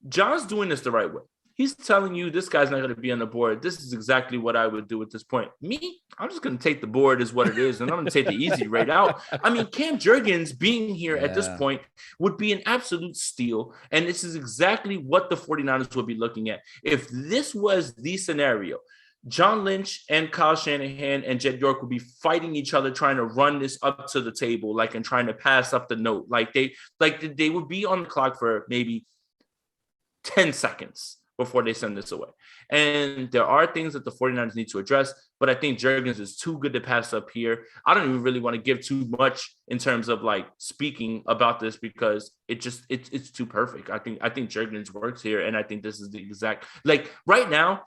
John's doing this the right way. He's telling you this guy's not going to be on the board. This is exactly what I would do at this point. Me, I'm just going to take the board as what it is, and I'm going to take the easy right out. I mean, Cam Jurgens being here at this point would be an absolute steal, and this is exactly what the 49ers would be looking at. If this was the scenario, John Lynch and Kyle Shanahan and Jed York would be fighting each other, trying to run this up to the table, and trying to pass up the note. They would be on the clock for maybe 10 seconds before they send this away. And there are things that the 49ers need to address, but I think Jurgens is too good to pass up here. I don't even really want to give too much in terms of speaking about this because it's too perfect. I think Jurgens works here, and I think this is the exact right now.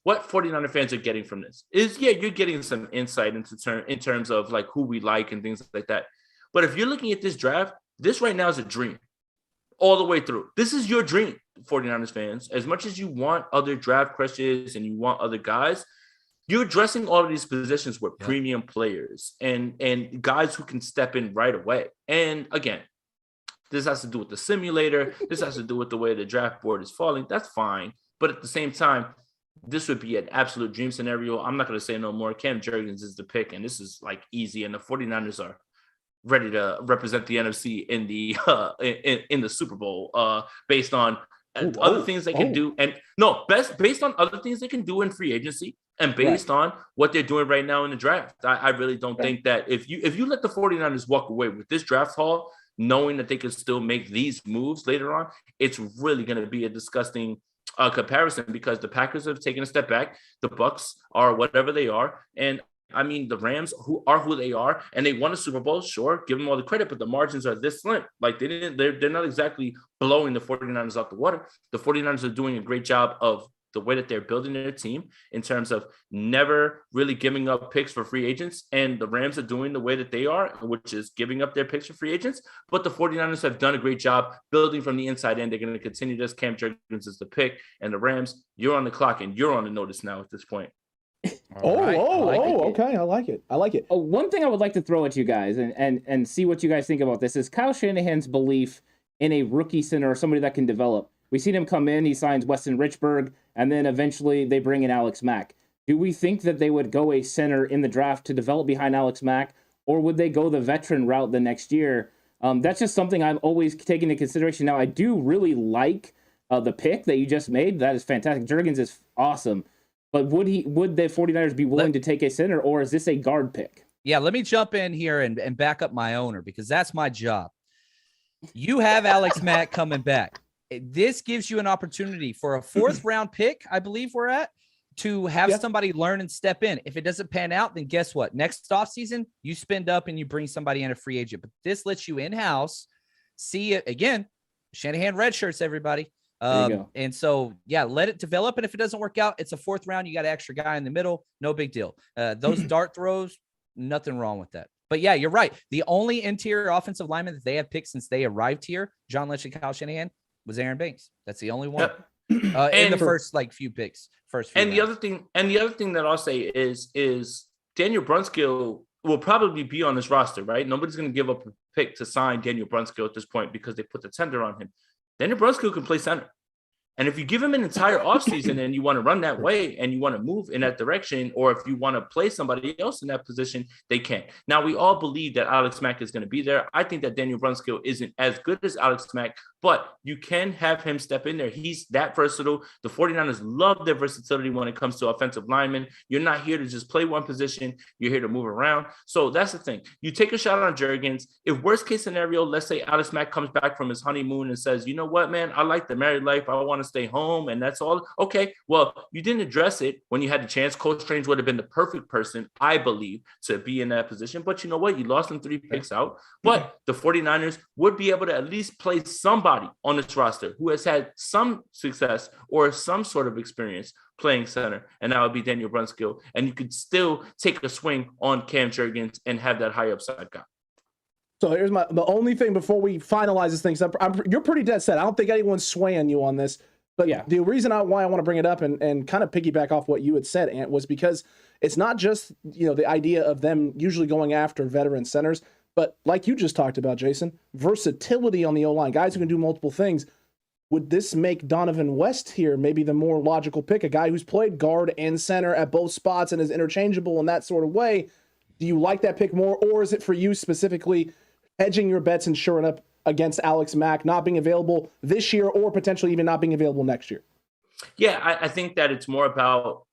What 49er fans are getting from this is, you're getting some insight in terms of who we like and things like that. But if you're looking at this draft, this right now is a dream all the way through. This is your dream, 49ers fans. As much as you want other draft crushes and you want other guys, you're addressing all of these positions with premium players and guys who can step in right away. And again, this has to do with the simulator. This has to do with the way the draft board is falling. That's fine. But at the same time, this would be an absolute dream scenario. I'm not going to say no more. Cam Jurgens is the pick, and this is easy. And the 49ers are ready to represent the NFC in the Super Bowl based on other things they can do. And based on other things they can do in free agency and based on what they're doing right now in the draft. I really don't think that if you let the 49ers walk away with this draft haul, knowing that they can still make these moves later on, it's really going to be a disgusting comparison because the Packers have taken a step back. The Bucks are whatever they are. And I mean, the Rams who they are, and they won a Super Bowl, sure, give them all the credit, but the margins are this slim. They're not exactly blowing the 49ers out the water. The 49ers are doing a great job of the way that they're building their team in terms of never really giving up picks for free agents. And the Rams are doing the way that they are, which is giving up their picks for free agents. But the 49ers have done a great job building from the inside in. They're going to continue this. Cam Jurgens is the pick. And the Rams, you're on the clock and you're on the notice now at this point. Okay. I like it. One thing I would like to throw at you guys and see what you guys think about this is Kyle Shanahan's belief in a rookie center or somebody that can develop. We've seen him come in, he signs Weston Richburg, and then eventually they bring in Alex Mack. Do we think that they would go a center in the draft to develop behind Alex Mack, or would they go the veteran route the next year? That's just something I'm always taking into consideration. Now, I do really like the pick that you just made. That is fantastic. Jurgens is awesome. But would the 49ers be willing to take a center, or is this a guard pick? Yeah, let me jump in here and back up my owner because that's my job. You have Alex Mack coming back. This gives you an opportunity for a 4th round pick, I believe we're at, to have somebody learn and step in. If it doesn't pan out, then guess what? Next offseason, you spend up and you bring somebody in a free agent. But this lets you in-house see it again. Shanahan red shirts, everybody. There you go. And so, yeah, let it develop. And if it doesn't work out, it's a 4th round. You got an extra guy in the middle. No big deal. Those dart throws, nothing wrong with that. But yeah, you're right. The only interior offensive lineman that they have picked since they arrived here, John Lynch and Kyle Shanahan, was Aaron Banks. That's the only one. In the first few picks. The other thing that I'll say is Daniel Brunskill will probably be on this roster, right? Nobody's going to give up a pick to sign Daniel Brunskill at this point because they put the tender on him. Daniel Brunskill can play center. And if you give him an entire offseason and you want to run that way and you want to move in that direction, or if you want to play somebody else in that position, they can. Now, we all believe that Alex Mack is going to be there. I think that Daniel Brunskill isn't as good as Alex Mack, but you can have him step in there. He's that versatile. The 49ers love their versatility when it comes to offensive linemen. You're not here to just play one position. You're here to move around. So that's the thing. You take a shot on Juergens. If worst case scenario, let's say Alex Mack comes back from his honeymoon and says, you know what, man, I like the married life. I want to stay home. And that's all. Okay, well, you didn't address it when you had the chance. Coach Strange would have been the perfect person, I believe, to be in that position. But you know what? You lost them 3 picks out. But the 49ers would be able to at least play somebody on this roster who has had some success or some sort of experience playing center, and that would be Daniel Brunskill. And you could still take a swing on Cam Juergens and have that high upside guy. So here's the only thing before we finalize this thing. You're pretty dead set. I don't think anyone's swaying you on this. But yeah, the reason why I want to bring it up and kind of piggyback off what you had said, Ant, was because it's not just, the idea of them usually going after veteran centers, but like you just talked about, Jason, versatility on the O-line, guys who can do multiple things. Would this make Donovan West here maybe the more logical pick, a guy who's played guard and center at both spots and is interchangeable in that sort of way? Do you like that pick more, or is it for you specifically hedging your bets and shoring up against Alex Mack not being available this year or potentially even not being available next year? Yeah, I think that it's more about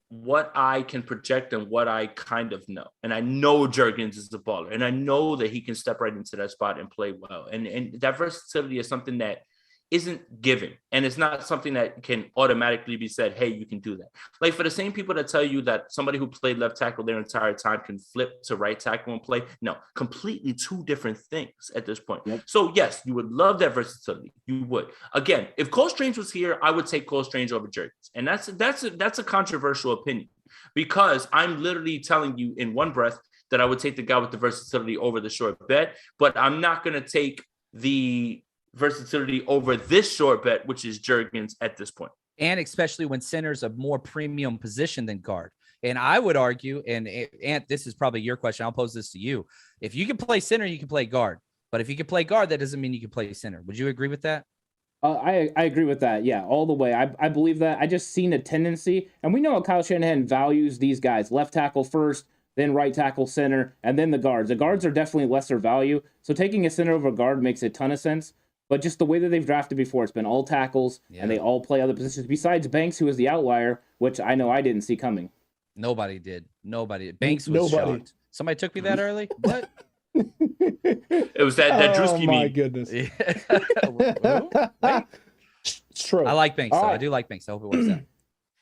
what I can project and what I kind of know. And I know Juergens is the baller, and I know that he can step right into that spot and play well. And that versatility is something that isn't given. And it's not something that can automatically be said, hey, you can do that. Like for the same people that tell you that somebody who played left tackle their entire time can flip to right tackle and play. No, completely two different things at this point. Yep. So yes, you would love that versatility. You would. Again, if Cole Strange was here, I would take Cole Strange over Juergens. And that's a controversial opinion, because I'm literally telling you in one breath that I would take the guy with the versatility over the short bet, but I'm not going to take the versatility over this short bet, which is Juergens at this point. And especially when center's a more premium position than guard. And I would argue, and Ant, this is probably your question, I'll pose this to you. If you can play center, you can play guard. But if you can play guard, that doesn't mean you can play center. Would you agree with that? I agree with that. Yeah, all the way. I believe that. I just seen a tendency, and we know how Kyle Shanahan values these guys. Left tackle first, then right tackle, center, and then the guards. The guards are definitely lesser value. So taking a center over guard makes a ton of sense. But just the way that they've drafted before, it's been all tackles, and they all play other positions, besides Banks, who was the outlier, which I know I didn't see coming. Nobody did. Banks was shocked. Somebody took me that early? What? It was that Drewski meme. Oh, my goodness. It's true. I like Banks, though. Right. I do like Banks. I hope it works out.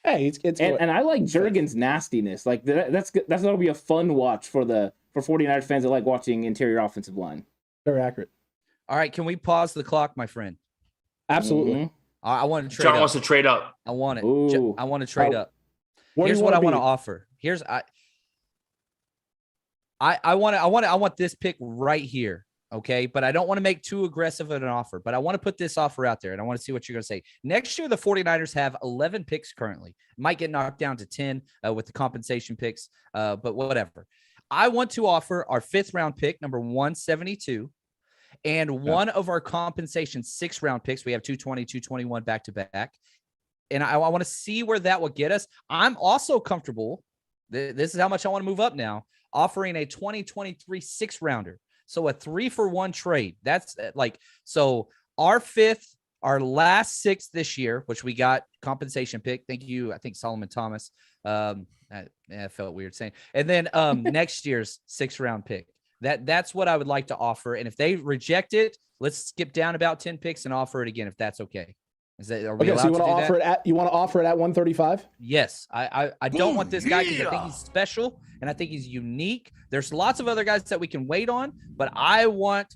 Hey, and I like Juergens' nastiness. Like that's going to be a fun watch for 49ers fans that like watching interior offensive line. Very accurate. All right, can we pause the clock, my friend? Absolutely. Mm-hmm. I want to trade John up. wants to trade up. I want it. Ooh. I want to trade up. Here's what I want to offer. I want this pick right here, okay? But I don't want to make too aggressive of an offer. But I want to put this offer out there, and I want to see what you're going to say. Next year, the 49ers have 11 picks currently. Might get knocked down to 10 with the compensation picks, but whatever. I want to offer our 5th-round pick, number 172, and one of our compensation 6th-round picks. We have 220, 221 back-to-back. And I want to see where that will get us. I'm also comfortable. This is how much I want to move up now, offering a 2023 6th-rounder. So a 3-for-1 trade. That's so our 5th, our last 6th this year, which we got compensation pick. Thank you. I think Solomon Thomas. That felt weird saying. And then next year's 6th-round pick. That's what I would like to offer. And if they reject it, let's skip down about 10 picks and offer it again, if that's okay. Are we allowed so you want to offer it you want to offer it at 135? Yes. I don't want this guy because I think he's special and I think he's unique. There's lots of other guys that we can wait on, but I want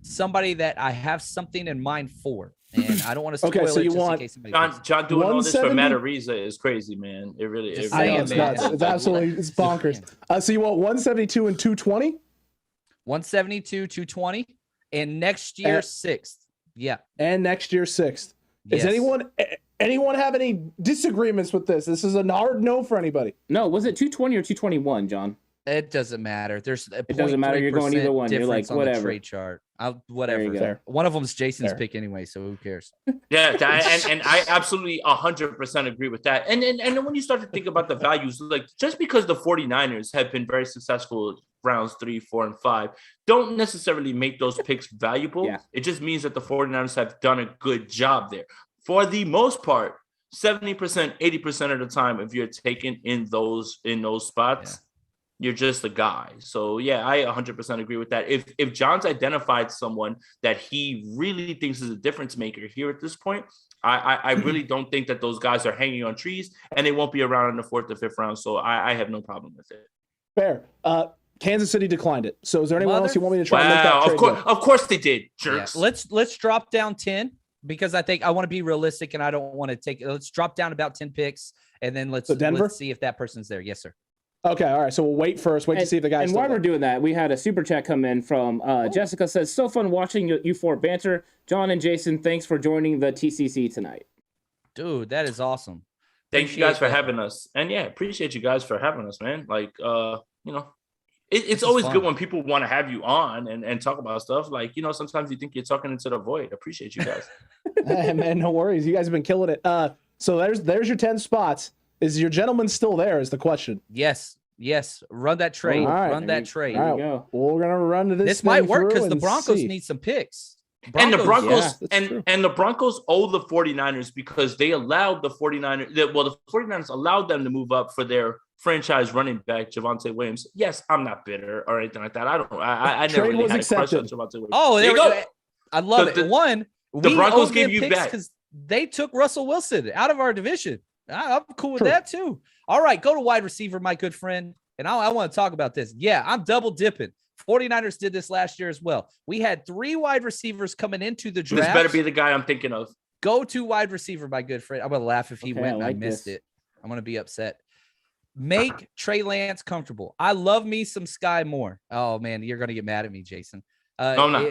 somebody that I have something in mind for, and I don't want to spoil Okay, so it you just want in case somebody John doing all this for 170? Matariza is crazy, man. It really Just is. I know saying, it's man. nuts. It's absolutely it's bonkers. So you want 172 and 220? 172, 220, and next year, 6th. Yeah. And next year, 6th. Yes. Does anyone have any disagreements with this? This is a hard no for anybody. No, was it 220 or 221, John? It doesn't matter. There's It doesn't matter. You're going either one. You're like, on the whatever. trade chart. Whatever. Fair. One of them's Jason's Fair. pick anyway, so who cares? Yeah, and I absolutely 100% agree with that. And then when you start to think about the values, like just because the 49ers have been very successful rounds 3, 4, and 5, don't necessarily make those picks valuable. Yeah. It just means that the 49ers have done a good job there. For the most part, 70%, 80% of the time, if you're taken in those spots, you're just a guy. So yeah, I 100% agree with that. If John's identified someone that he really thinks is a difference maker here at this point, I really don't think that those guys are hanging on trees, and they won't be around in the 4th or 5th round. So I have no problem with it. Fair. Kansas City declined it. So is there anyone else you want me to try and make that trade? Of course they did, jerks. Yeah. Let's drop down 10 because I think I want to be realistic and I don't want to take. Let's drop down about 10 picks and then let's see if that person's there. Yes, sir. Okay, all right. So we'll wait first. Wait to see if the guy's. And while we're doing that, we had a super chat come in from Jessica. Says, "So fun watching you four banter. John and Jason, thanks for joining the TCC tonight." Dude, that is awesome. Thank you guys for having us, and yeah, appreciate you guys for having us, man. Like, it's always good when people want to have you on and talk about stuff. Like, sometimes you think you're talking into the void. Appreciate you guys. Hey, man, no worries. You guys have been killing it. So there's your 10 spots. Is your gentleman still there? Is the question. Yes. Run that trade. Run that trade. All right. Well, we're gonna run to this. This might work because the Broncos need some picks. And the Broncos owe the 49ers because they allowed the 49ers. The 49ers allowed them to move up for their franchise running back, Javonte Williams. Yes, I'm not bitter or anything like that. I never really had a crush on Javonte Williams. Oh, there you go. I love it. The Broncos gave you back because they took Russell Wilson out of our division. I'm cool with that too. All right, go to wide receiver, my good friend. And I want to talk about this. Yeah, I'm double dipping. 49ers did this last year as well. We had 3 wide receivers coming into the draft. This better be the guy I'm thinking of. Go to wide receiver, my good friend. I'm going to laugh if he went and I missed it. I'm going to be upset. Make Trey Lance comfortable. I love me some Skye Moore. Oh, man, you're going to get mad at me, Jason. No, I'm not.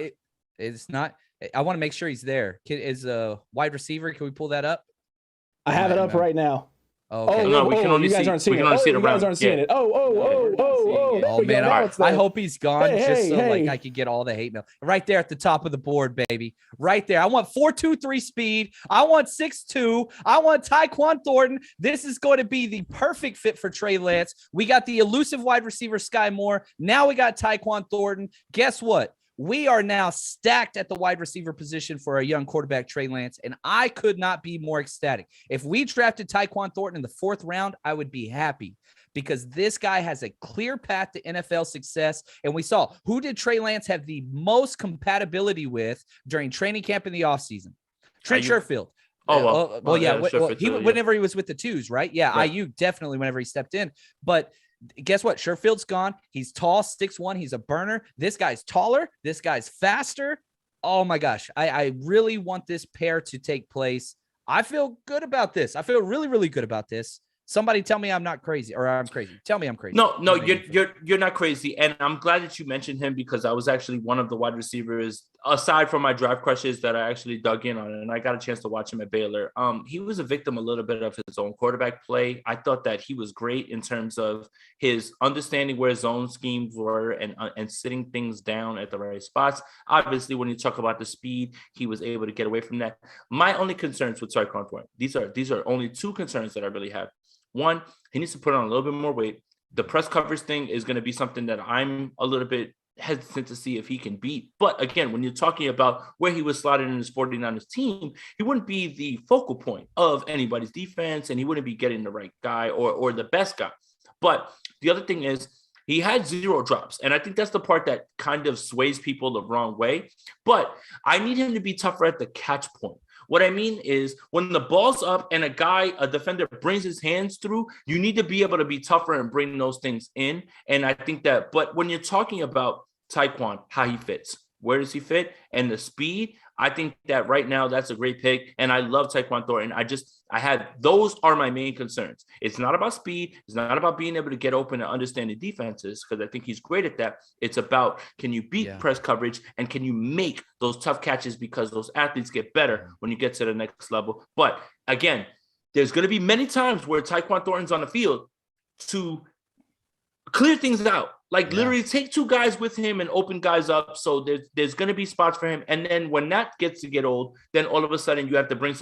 It's not. I want to make sure he's there. Is a wide receiver. Can we pull that up? I have it up right now. Okay. No, we can only see. We can only see the round. You guys aren't seeing it. Oh, man, I hope he's gone like I could get all the hate mail. Right there at the top of the board, baby. Right there. I want 4.23 speed. I want 6'2". I want Tyquan Thornton. This is going to be the perfect fit for Trey Lance. We got the elusive wide receiver Skye Moore. Now we got Tyquan Thornton. Guess what? We are now stacked at the wide receiver position for our young quarterback, Trey Lance, and I could not be more ecstatic. If we drafted Tyquan Thornton in the 4th round, I would be happy because this guy has a clear path to NFL success, and we saw who did Trey Lance have the most compatibility with during training camp in the offseason? Trent Sherfield. Whenever he was with the 2s, right? Yeah, right. IU definitely whenever he stepped in, but guess what? Sherfield's gone. He's tall, 6'1". He's a burner. This guy's taller. This guy's faster. Oh my gosh. I really want this pair to take place. I feel good about this. I feel really, really good about this. Somebody tell me I'm not crazy or I'm crazy. Tell me I'm crazy. No, you're not crazy. And I'm glad that you mentioned him because I was actually one of the wide receivers aside from my draft crushes that I actually dug in on. And I got a chance to watch him at Baylor. He was a victim a little bit of his own quarterback play. I thought that he was great in terms of his understanding where zone schemes were and sitting things down at the right spots. Obviously, when you talk about the speed, he was able to get away from that. My only concerns with Tyquan Thornton, these are only 2 concerns that I really have. One, he needs to put on a little bit more weight. The press coverage thing is going to be something that I'm a little bit hesitant to see if he can beat. But again, when you're talking about where he was slotted in his 49ers team, he wouldn't be the focal point of anybody's defense, and he wouldn't be getting the right guy or the best guy. But the other thing is he had 0 drops, and I think that's the part that kind of sways people the wrong way. But I need him to be tougher at the catch point. What I mean is when the ball's up and a defender brings his hands through, you need to be able to be tougher and bring those things in. And I think that, but when you're talking about Tyquan, how he fits, Where does he fit? And the speed, I think that right now that's a great pick. And I love Tyquan Thornton. Those are my main concerns. It's not about speed. It's not about being able to get open and understand the defenses, because I think he's great at that. It's about, can you beat press coverage and can you make those tough catches, because those athletes get better when you get to the next level. But again, there's going to be many times where Tyquan Thornton's on the field to clear things out. Literally take two guys with him and open guys up. So there's going to be spots for him. And then when that gets to get old, then all of a sudden you have to bring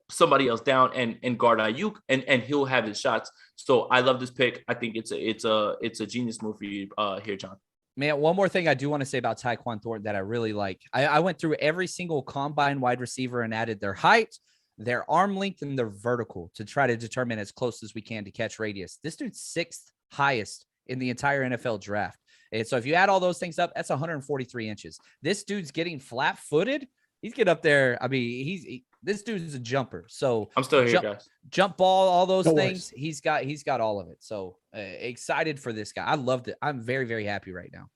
somebody else down and guard Ayuk, and he'll have his shots. So I love this pick. I think it's a genius move for you here, John. Man, one more thing I do want to say about Tyquan Thornton that I really like. I went through every single combine wide receiver and added their height, their arm length, and their vertical to try to determine as close as we can to catch radius. This dude's 6th highest in the entire NFL draft. And so if you add all those things up, that's 143 inches. This dude's getting flat-footed. He's getting up there. I mean, this dude's a jumper. So I'm still here, guys. Jump ball, all those things. Worries. He's got all of it. So excited for this guy. I loved it. I'm very, very happy right now.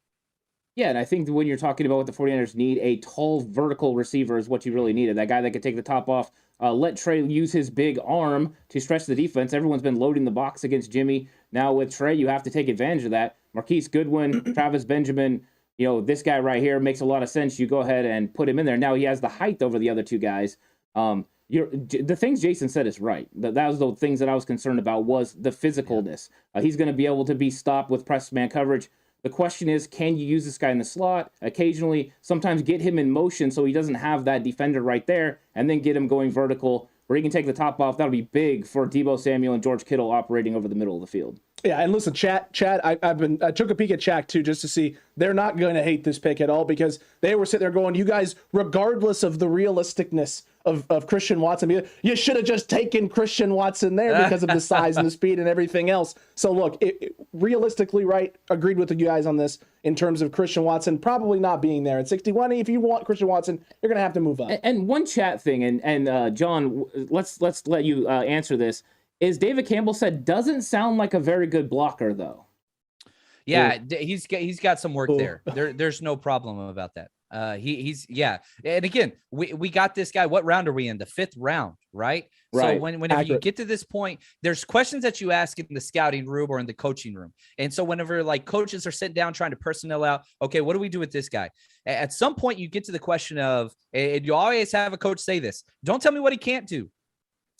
Yeah, and I think when you're talking about what the 49ers need, a tall vertical receiver is what you really needed. That guy that could take the top off, let Trey use his big arm to stretch the defense. Everyone's been loading the box against Jimmy. Now with Trey, you have to take advantage of that. Marquis, Goodwin, Travis Benjamin, this guy right here makes a lot of sense. You go ahead and put him in there. Now he has the height over the other two guys. The things Jason said is right. That was the things that I was concerned about, was the physicalness. He's going to be able to be stopped with press man coverage. The question is, can you use this guy in the slot occasionally, sometimes get him in motion so he doesn't have that defender right there, and then get him going vertical where he can take the top off? That'll be big for Deebo Samuel and George Kittle operating over the middle of the field. Yeah, and listen, Chad, I took a peek at Shaq too, just to see they're not going to hate this pick at all, because they were sitting there going, you guys, regardless of the realisticness of Christian Watson, you should have just taken Christian Watson there because of the size and the speed and everything else. So look, realistically, right, agreed with you guys on this in terms of Christian Watson probably not being there at 61. If you want Christian Watson, you're going to have to move up. And one chat thing, and John, let's let you answer this. Is David Campbell said doesn't sound like a very good blocker though. Yeah, he's got some work there. There's no problem about that. He's and again, we got this guy. What round are we in? The 5th round, right? So whenever you get to this point, there's questions that you ask in the scouting room or in the coaching room. And so whenever coaches are sitting down trying to personnel out, okay, what do we do with this guy? At some point you get to the question of, and you always have a coach say this, don't tell me what he can't do.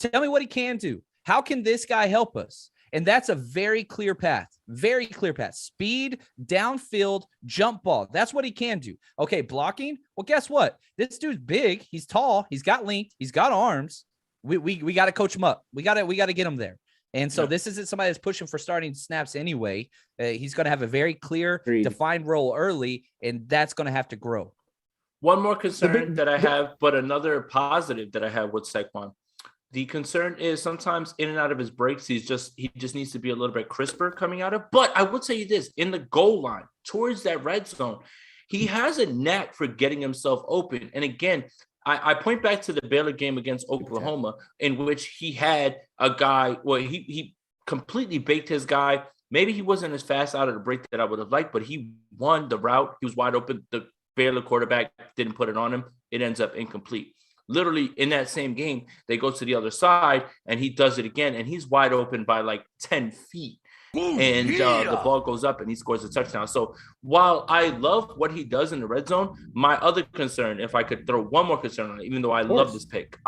Tell me what he can do. How can this guy help us? And that's a very clear path. Very clear path. Speed, downfield, jump ball. That's what he can do. Okay, blocking. Well, guess what? This dude's big. He's tall. He's got length. He's got arms. We got to coach him up. We got to get him there. And so this isn't somebody that's pushing for starting snaps anyway. He's going to have a very clear, defined role early, and that's going to have to grow. One more concern that I have, but another positive that I have with Saquon. The concern is sometimes in and out of his breaks, he just needs to be a little bit crisper coming out of. But I would say this, in the goal line, towards that red zone, he has a knack for getting himself open. And again, I point back to the Baylor game against Oklahoma, in which he had a guy, he completely baked his guy. Maybe he wasn't as fast out of the break that I would have liked, but he won the route. He was wide open. The Baylor quarterback didn't put it on him. It ends up incomplete. Literally in that same game, they go to the other side and he does it again, and he's wide open by 10 feet. And the ball goes up and he scores a touchdown. So while I love what he does in the red zone, my other concern, if I could throw one more concern on it, even though I love this pick,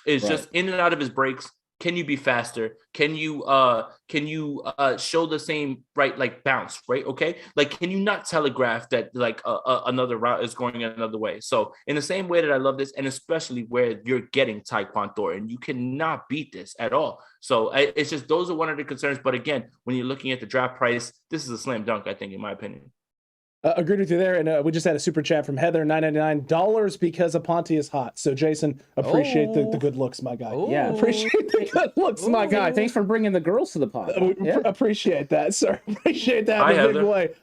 is just in and out of his breaks. Can you be faster? Can you show the same bounce, right? Okay. Can you not telegraph that another route is going another way? So in the same way that I love this, and especially where you're getting Tyquan Thornton, you cannot beat this at all. So it's just, those are one of the concerns. But again, when you're looking at the draft price, this is a slam dunk, I think, in my opinion. Agreed with you there, and we just had a super chat from Heather, $9.99 because Aponte is hot. So Jason, appreciate the good looks, my guy. Yeah, appreciate the good looks, my guy. Thanks for bringing the girls to the pod. Appreciate that, sir. Appreciate that in a big way.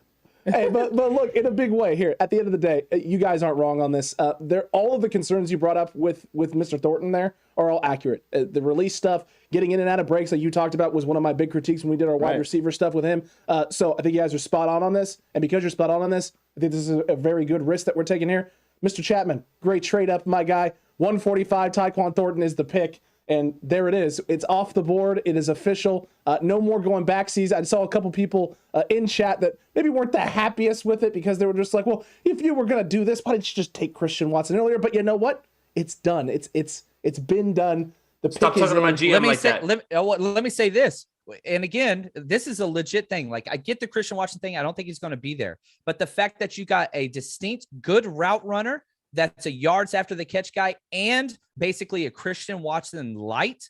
Hey, but look, in a big way here. At the end of the day, you guys aren't wrong on this. All of the concerns you brought up with Mr. Thornton there are all accurate. The release stuff, getting in and out of breaks that you talked about was one of my big critiques when we did our wide receiver stuff with him. So I think you guys are spot on this. And because you're spot on this, I think this is a very good risk that we're taking here. Mr. Chapman, great trade up, my guy. 145, Tyquan Thornton is the pick. And there it is. It's off the board. It is official. No more going backsies. I saw a couple people in chat that maybe weren't the happiest with it because they were just like, well, if you were going to do this, why didn't you just take Christian Watson earlier? But you know what? It's done. It's been done. The Stop talking to my GM like that. Let me say this. And again, this is a legit thing. Like, I get the Christian Watson thing. I don't think he's going to be there. But the fact that you got a distinct good route runner that's a yards after the catch guy and basically a Christian Watson light,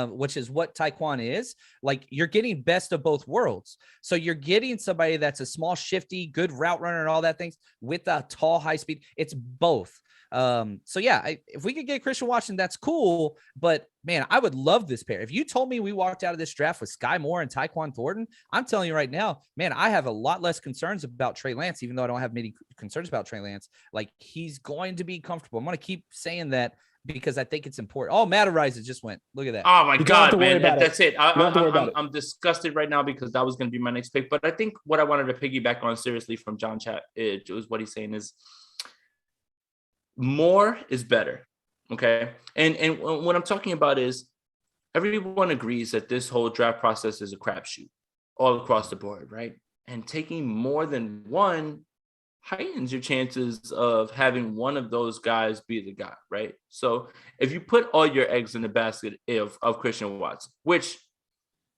which is what Tyquan is, like, you're getting best of both worlds. So you're getting somebody that's a small, shifty, good route runner and all that things with a tall, high speed. It's both. So yeah, if we could get Christian Watson, that's cool. But man, I would love this pair. If you told me we walked out of this draft with Skye Moore and Tyquan Thornton, I'm telling you right now, man, I have a lot less concerns about Trey Lance, even though I don't have many concerns about Trey Lance. Like, he's going to be comfortable. I'm going to keep saying that because I think it's important. Oh, Matt Arises just went. Look at that. Oh my God, man. That's it. I'm disgusted right now because that was going to be my next pick. But I think what I wanted to piggyback on seriously from John Chat, it was what he's saying is, more is better. Okay. And what I'm talking about is everyone agrees that this whole draft process is a crapshoot all across the board, right? And taking more than one heightens your chances of having one of those guys be the guy, right? So if you put all your eggs in the basket of Christian Watson, which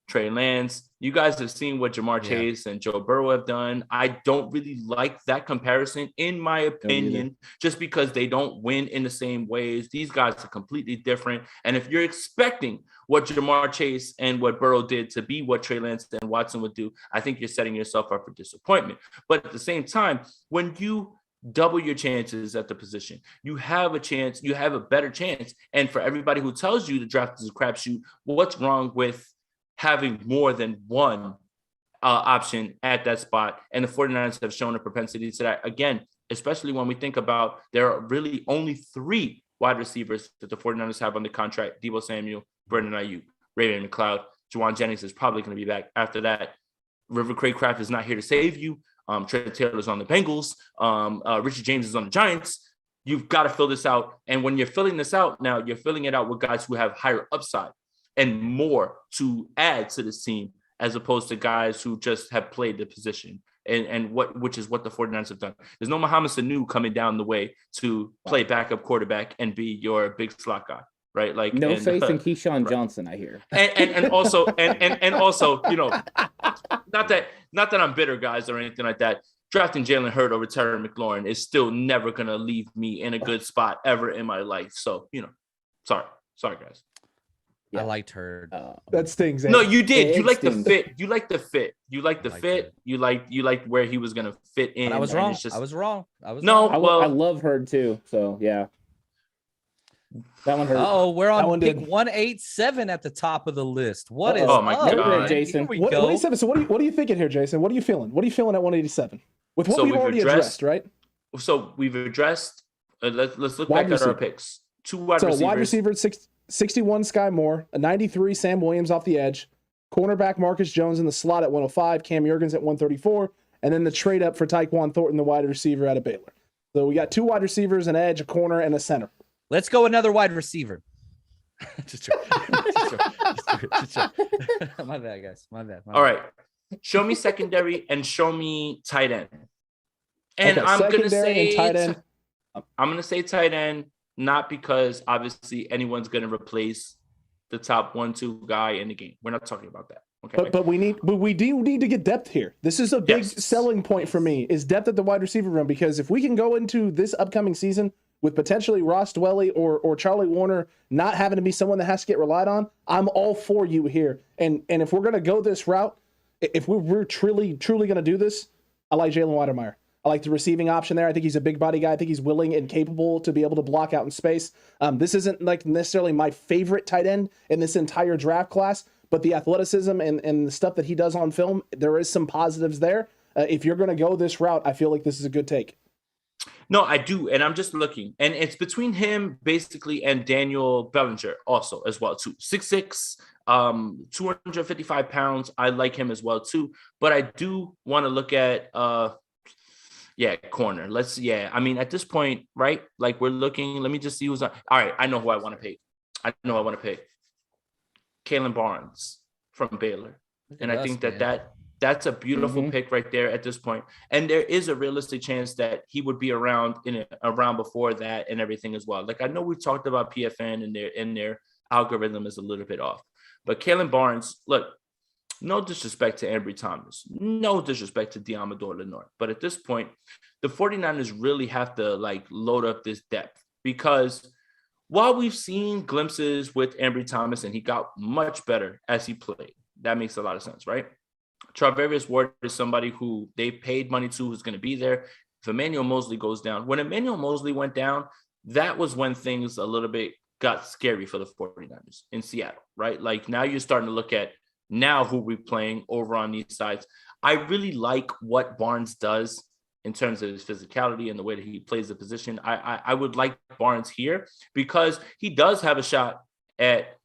Trey Lance, you guys have seen what Jamar Chase and Joe Burrow have done. I don't really like that comparison, in my opinion, just because they don't win in the same ways. These guys are completely different. And if you're expecting what Jamar Chase and what Burrow did to be what Trey Lance and Watson would do, I think you're setting yourself up for disappointment. But at the same time, when you double your chances at the position, you have a chance, you have a better chance. And for everybody who tells you the draft is a crapshoot, what's wrong with having more than one option at that spot? And the 49ers have shown a propensity to that. Again, especially when we think about there are really only 3 wide receivers that the 49ers have under contract: Deebo Samuel, Brandon Ayuk, Raven McLeod. Juwan Jennings is probably going to be back after that. River Craycraft is not here to save you. Trent Taylor's on the Bengals. Richard James is on the Giants. You've got to fill this out. And when you're filling this out now, you're filling it out with guys who have higher upside and more to add to this team, as opposed to guys who just have played the position, which is what the 49ers have done. There's no Mohamed Sanu coming down the way to play backup quarterback and be your big slot guy, right? Like, no faith in Keyshawn Johnson, I hear. And also, you know, not that I'm bitter, guys, or anything like that. Drafting Jalen Hurd over Terry McLaurin is still never gonna leave me in a good spot ever in my life. So, you know, sorry, guys. Yeah. I liked her. That stings. No, you did. You like the fit. You like the fit. You like the fit. You liked where he was gonna fit in. But I was wrong. I was wrong. I love her too. So yeah. That one hurt. Oh, we're on pick 187 at the top of the list. What is? Oh my God, Jason. 187. So what are you thinking here, Jason? What are you feeling? What are you feeling at 187? With what we've already addressed, right? So we've addressed. Let's look back at our picks. 2 wide receivers. Wide receiver 61 Skye Moore, a 93 Sam Williams off the edge, cornerback Marcus Jones in the slot at 105, Cam Jurgens at 134, and then the trade up for Tyquan Thornton, the wide receiver out of Baylor. So we got 2 wide receivers, an edge, a corner, and a center. Let's go another wide receiver. Just my bad, guys. My bad. All right. Show me secondary and show me tight end. And okay, I'm going to say tight end. I'm going to say tight end, not because obviously anyone's going to replace the top 1-2 guy in the game. We're not talking about that. Okay. But we do need to get depth here. This is a big selling point for me, is depth at the wide receiver room, because if we can go into this upcoming season with potentially Ross Dwelly or Charlie Warner not having to be someone that has to get relied on, I'm all for you here. And if we're going to go this route, if we're truly going to do this, I like Jalen Weidemeyer. I like the receiving option there. I think he's a big body guy. I think he's willing and capable to be able to block out in space. This isn't like necessarily my favorite tight end in this entire draft class, but the athleticism and the stuff that he does on film, there is some positives there. If you're going to go this route, I feel like this is a good take. No, I do. And I'm just looking. And it's between him basically and Daniel Bellinger also as well too. 6'6", 255 pounds. I like him as well too. But I do want to look at Yeah, corner. I mean, at this point, right? Like we're looking, let me just see who's on. All right, I know who I want to pick. Caitlyn Barnes from Baylor. And I think that's a beautiful pick right there at this point. And there is a realistic chance that he would be around before that and everything as well. Like I know we've talked about PFN and their algorithm is a little bit off. But Caitlyn Barnes, look, no disrespect to Ambry Thomas, no disrespect to Diamador Lenore. But at this point, the 49ers really have to like load up this depth because while we've seen glimpses with Ambry Thomas and he got much better as he played, that makes a lot of sense, right? Travarius Ward is somebody who they paid money to who's going to be there. If Emmanuel Mosley goes down, when Emmanuel Mosley went down, that was when things a little bit got scary for the 49ers in Seattle, right? Like now you're starting to look at now who we're playing over on these sides. I really like what Barnes does in terms of his physicality and the way that he plays the position. I would like Barnes here because he does have a shot at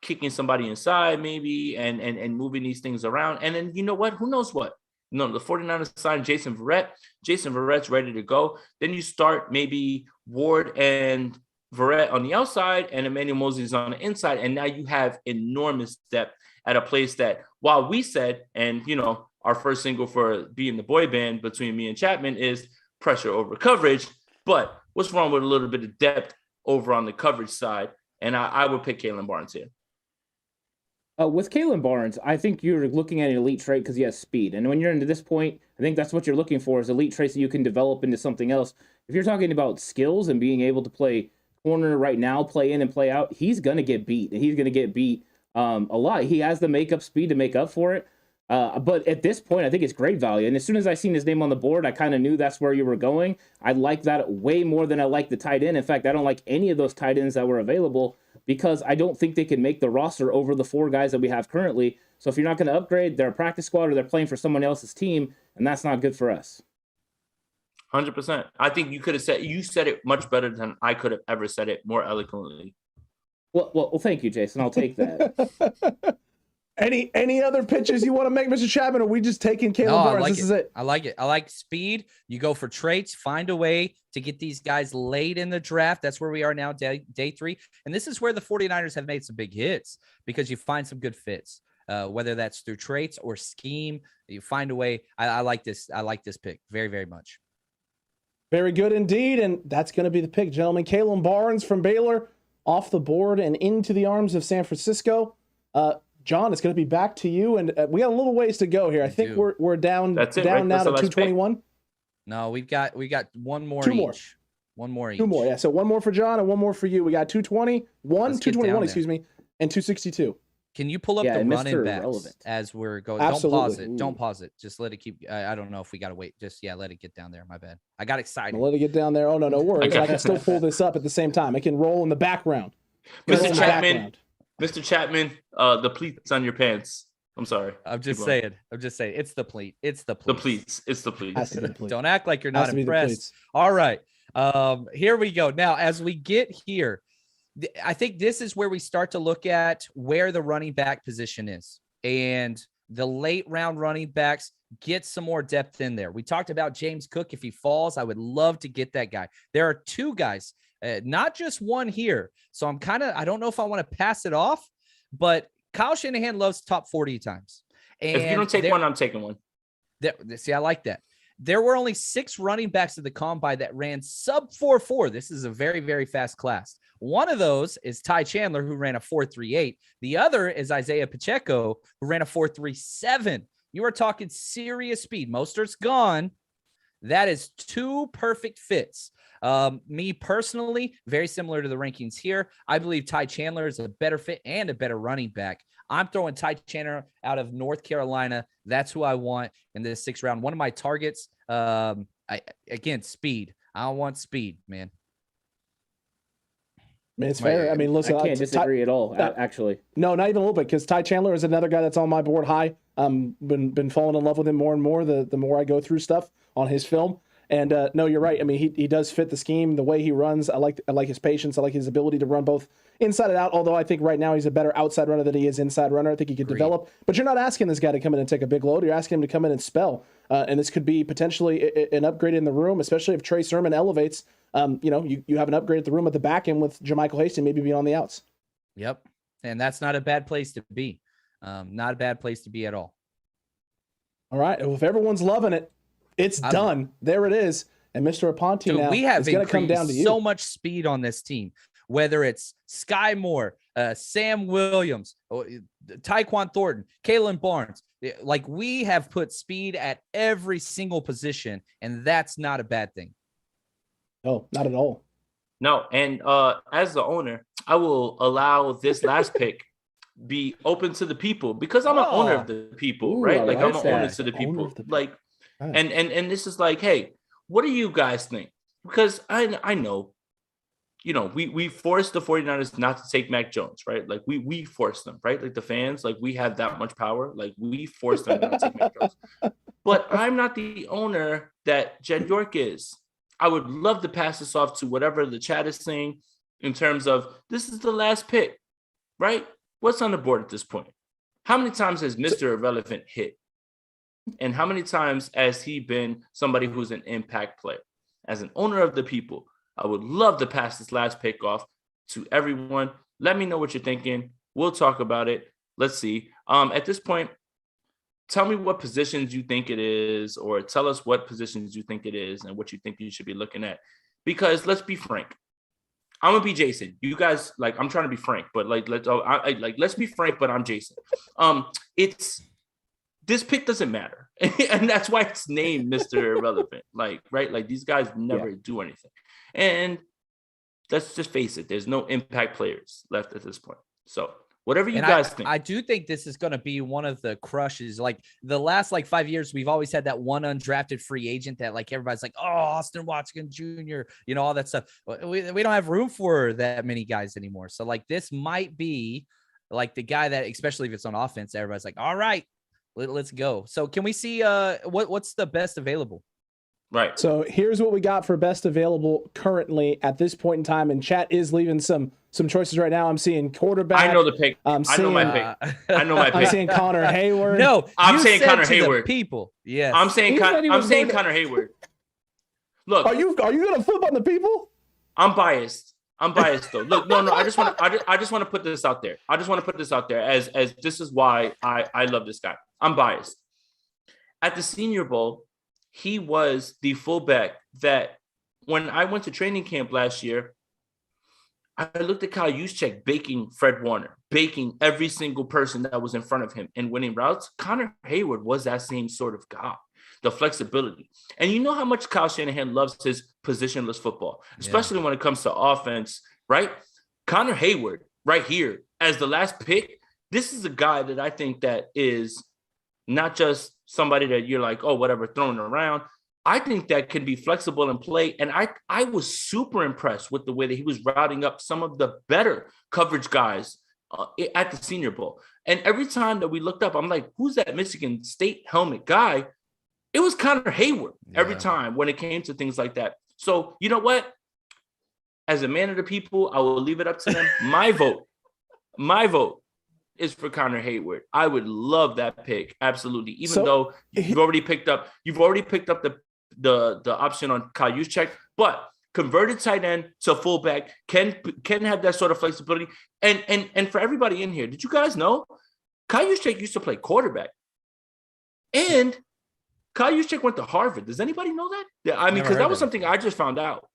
kicking somebody inside maybe and moving these things around. And then you know what? Who knows what? No, the 49ers signed Jason Verrett. Jason Verrett's ready to go. Then you start maybe Ward and Verrett on the outside and Emmanuel Mosley's on the inside. And now you have enormous depth at a place that while we said, and you know, our first single for being the boy band between me and Chapman is pressure over coverage. But what's wrong with a little bit of depth over on the coverage side? And I would pick Caitlyn Barnes here. With Caitlyn Barnes, I think you're looking at an elite trait because he has speed. And when you're into this point, I think that's what you're looking for is elite traits that you can develop into something else. If you're talking about skills and being able to play corner right now, play in and play out, he's going to get beat. And he's going to get beat a lot. He has the makeup speed to make up for it. But at this point, I think it's great value. And as soon as I seen his name on the board, I kind of knew that's where you were going. I like that way more than I like the tight end. In fact, I don't like any of those tight ends that were available because I don't think they can make the roster over the 4 guys that we have currently. So if you're not going to upgrade, they're a practice squad or they're playing for someone else's team, and that's not good for us. 100%. I think you said it much better than I could have ever said it more eloquently. Well, thank you, Jason. I'll take that. Any other pitches you want to make, Mr. Chapman, or are we just taking Caitlyn Barnes? This is it. I like it. I like speed. You go for traits, find a way to get these guys late in the draft. That's where we are now, day 3. And this is where the 49ers have made some big hits because you find some good fits, whether that's through traits or scheme. You find a way. I like this. I like this pick very, very much. Very good indeed. And that's going to be the pick, gentlemen. Caitlyn Barnes from Baylor off the board and into the arms of San Francisco. John, it's going to be back to you, and we got a little ways to go here. I think we're down now to 221. No, we got one more. Two more. One more each. 2 more, yeah. So 1 more for John and 1 more for you. We got 221, excuse me, and 262. Can you pull up the running backs as we're going? Absolutely. Don't pause it. Just let it keep. I don't know if we got to wait. Just let it get down there. My bad. I got excited. Let it get down there. Oh no worries. I can still pull this up at the same time. It can roll in the background. Mr. Chapman, the pleats on your pants. I'm sorry. I'm just saying. It's the pleat. It's the pleats. It's the pleats. Don't act like you're not impressed. All right. Here we go. Now, as we get here, I think this is where we start to look at where the running back position is. And the late round running backs get some more depth in there. We talked about James Cook. If he falls, I would love to get that guy. There are 2 guys. Not just one here. So I don't know if I want to pass it off, but Kyle Shanahan loves top 40 times. And if you don't take one, I'm taking one. See, I like that. There were only 6 running backs at the combine that ran sub 4.4. This is a very, very fast class. One of those is Ty Chandler, who ran a 4.38. The other is Isaiah Pacheco, who ran a 4.37. You are talking serious speed. Mostert's gone. That is 2 perfect fits. Me personally, very similar to the rankings here. I believe Ty Chandler is a better fit and a better running back. I'm throwing Ty Chandler out of North Carolina. That's who I want in this 6th round. One of my targets, speed. I want speed, man. It's fair. I mean, listen, I can't disagree at all, actually. No, not even a little bit, because Ty Chandler is another guy that's on my board high. Been falling in love with him more and more the more I go through stuff on his film. And no, you're right. I mean, he does fit the scheme, the way he runs. I like his patience. I like his ability to run both inside and out. Although I think right now he's a better outside runner than he is inside runner. I think he could develop. But you're not asking this guy to come in and take a big load. You're asking him to come in and spell. and this could be potentially an upgrade in the room, especially if Trey Sermon elevates. You have an upgrade at the room at the back end with JaMychal Hasty maybe being on the outs. Yep. And that's not a bad place to be. Not a bad place to be at all. All right. Well, if everyone's loving it, it's done. There it is. And Mr. Aponte now we have going to come down to you. So much speed on this team, whether it's Skye Moore, Sam Williams, Tyquan Thornton, Caitlyn Barnes. Like, we have put speed at every single position, and that's not a bad thing. No, not at all. No, and as the owner, I will allow this last pick be open to the people because I'm an owner of the people, right? Like, I'm an owner to the people. And this is like, hey, what do you guys think? Because I know, we forced the 49ers not to take Mac Jones, right? Like, we forced them, right? Like, the fans, like, we have that much power. Like, we forced them not to take Mac Jones. But I'm not the owner that Jed York is. I would love to pass this off to whatever the chat is saying in terms of this is the last pick, right? What's on the board at this point? How many times has Mr. Irrelevant hit? And how many times has he been somebody who's an impact player? As an owner of the people, I would love to pass this last pick off to everyone. Let me know what you're thinking. We'll talk about it. Let's see. At this point, tell me what positions you think it is, or tell us what positions you think it is and what you think you should be looking at. Because let's be frank. I'm gonna be Jason. You guys, like, I'm trying to be frank, but let's be frank. But I'm Jason. This pick doesn't matter, and that's why it's named Mr. Irrelevant. Like, right? Like, these guys never do anything, and let's just face it. There's no impact players left at this point. So whatever you guys think. I do think this is going to be one of the crushes. Like, the last 5 years, we've always had that one undrafted free agent that, like, everybody's like, oh, Austin Watson Jr., all that stuff. We don't have room for that many guys anymore. So, like, this might be like the guy that, especially if it's on offense, everybody's like, all right, let's go. So can we see what's the best available? Right. So here's what we got for best available currently at this point in time. And chat is leaving some choices right now. I'm seeing quarterback. I know the pick. I know my pick. I'm saying Connor Hayward. No, I'm saying Connor Hayward. People. Yes. I'm saying Connor Hayward. Look. Are you gonna flip on the people? I'm biased though. Look, no. I just want to put this out there. I just want to put this out there as this is why I love this guy. I'm biased. At the Senior Bowl, he was the fullback that when I went to training camp last year, I looked at Kyle Juszczyk baking Fred Warner, baking every single person that was in front of him and winning routes. Connor Hayward was that same sort of guy, the flexibility. And you know how much Kyle Shanahan loves his positionless football, especially when it comes to offense, right? Connor Hayward right here as the last pick, this is a guy that I think that is not just somebody that you're like, oh, whatever, throwing around. I think that can be flexible and play. And I was super impressed with the way that he was routing up some of the better coverage guys at the Senior Bowl. And every time that we looked up, I'm like, who's that Michigan State helmet guy? It was Connor Hayward every time when it came to things like that. So you know what? As a man of the people, I will leave it up to them. My vote is for Connor Hayward. I would love that pick. Absolutely. Even though you've already picked up the option on Kyle Juszczyk, but converted tight end to fullback can have that sort of flexibility. And for everybody in here, did you guys know Kyle Juszczyk used to play quarterback? And Kyle Juszczyk went to Harvard. Does anybody know that? Yeah, I mean, because that was something I just found out.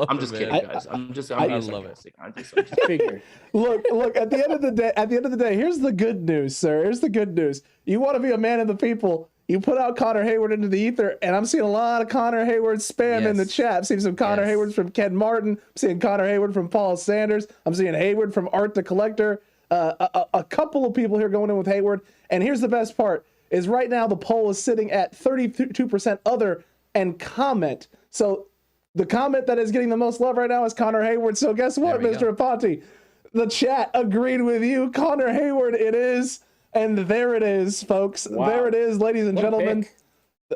I'm just kidding, guys. I love it. I'm just figuring. Look. At the end of the day, here's the good news, sir. Here's the good news. You want to be a man of the people. You put out Connor Hayward into the ether, and I'm seeing a lot of Connor Hayward spam in the chat. I'm seeing some Connor Haywards from Ken Martin. I'm seeing Connor Hayward from Paul Sanders. I'm seeing Hayward from Art the Collector. A couple of people here going in with Hayward. And here's the best part, is right now the poll is sitting at 32% other and comment. So the comment that is getting the most love right now is Connor Hayward. So guess what, Mr. Aponte? The chat agreed with you. Connor Hayward it is. And there it is, folks. Wow. There it is, ladies and gentlemen.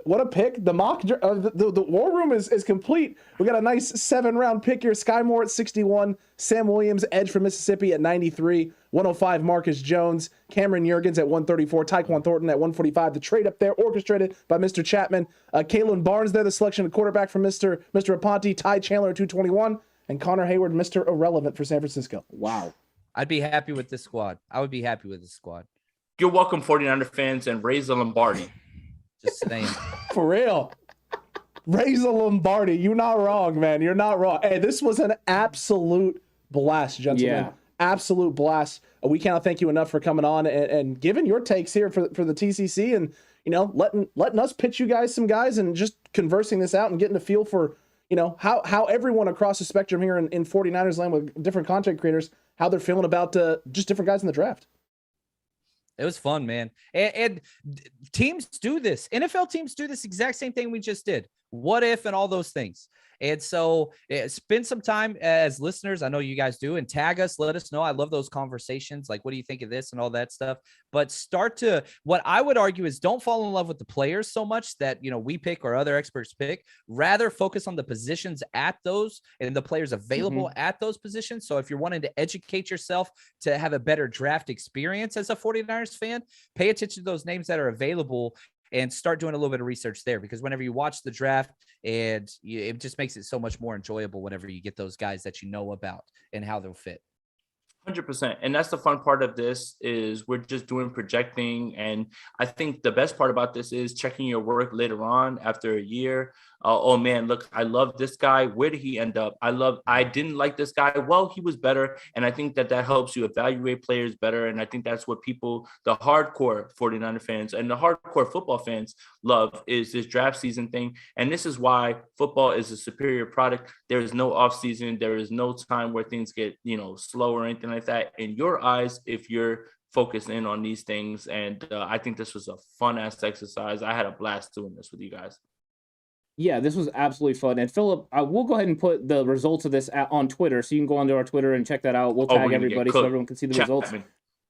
What a pick. The the war room is complete. We got a nice 7-round pick here. Skye Moore at 61, Sam Williams, edge from Mississippi at 93, 105 Marcus Jones, Cameron Jurgens at 134, Tyquan Thornton at 145. The trade up there orchestrated by Mr. Chapman. Caitlyn Barnes there, the selection of quarterback from Mr. Aponte, Ty Chandler at 221, and Connor Hayward, Mr. Irrelevant for San Francisco. Wow. I'd be happy with this squad. I would be happy with this squad. You're welcome, 49er fans, and raise the Lombardi. Just saying. For real. Raise a Lombardi. You're not wrong, man. You're not wrong. Hey, this was an absolute blast, gentlemen. Yeah. Absolute blast. We cannot thank you enough for coming on and giving your takes here for the TCC and, letting us pitch you guys some guys and just conversing this out and getting a feel for, how everyone across the spectrum here in 49ers land with different content creators, how they're feeling about just different guys in the draft. It was fun, man. And teams do this. NFL teams do this exact same thing we just did. What if and all those things. And so spend some time as listeners. I know you guys do, and tag us. Let us know. I love those conversations. Like, what do you think of this and all that stuff? But what I would argue is don't fall in love with the players so much that, we pick or other experts pick. Rather focus on the positions at those and the players available at those positions. So if you're wanting to educate yourself to have a better draft experience as a 49ers fan, pay attention to those names that are available and start doing a little bit of research there, because whenever you watch the draft it just makes it so much more enjoyable whenever you get those guys that you know about and how they'll fit. 100%. And that's the fun part of this is we're just doing projecting. And I think the best part about this is checking your work later on after a year. Oh man, look, I love this guy. Where did he end up? I didn't like this guy. Well, he was better. And I think that helps you evaluate players better. And I think that's what people, the hardcore 49er fans and the hardcore football fans love, is this draft season thing. And this is why football is a superior product. There is no off season. There is no time where things get, slow or anything like that in your eyes if you're focused in on these things. And I think this was a fun ass exercise. I had a blast doing this with you guys. Yeah, this was absolutely fun. And Philip, we'll go ahead and put the results of this on Twitter, so you can go onto our Twitter and check that out. We'll tag everybody so everyone can see the results.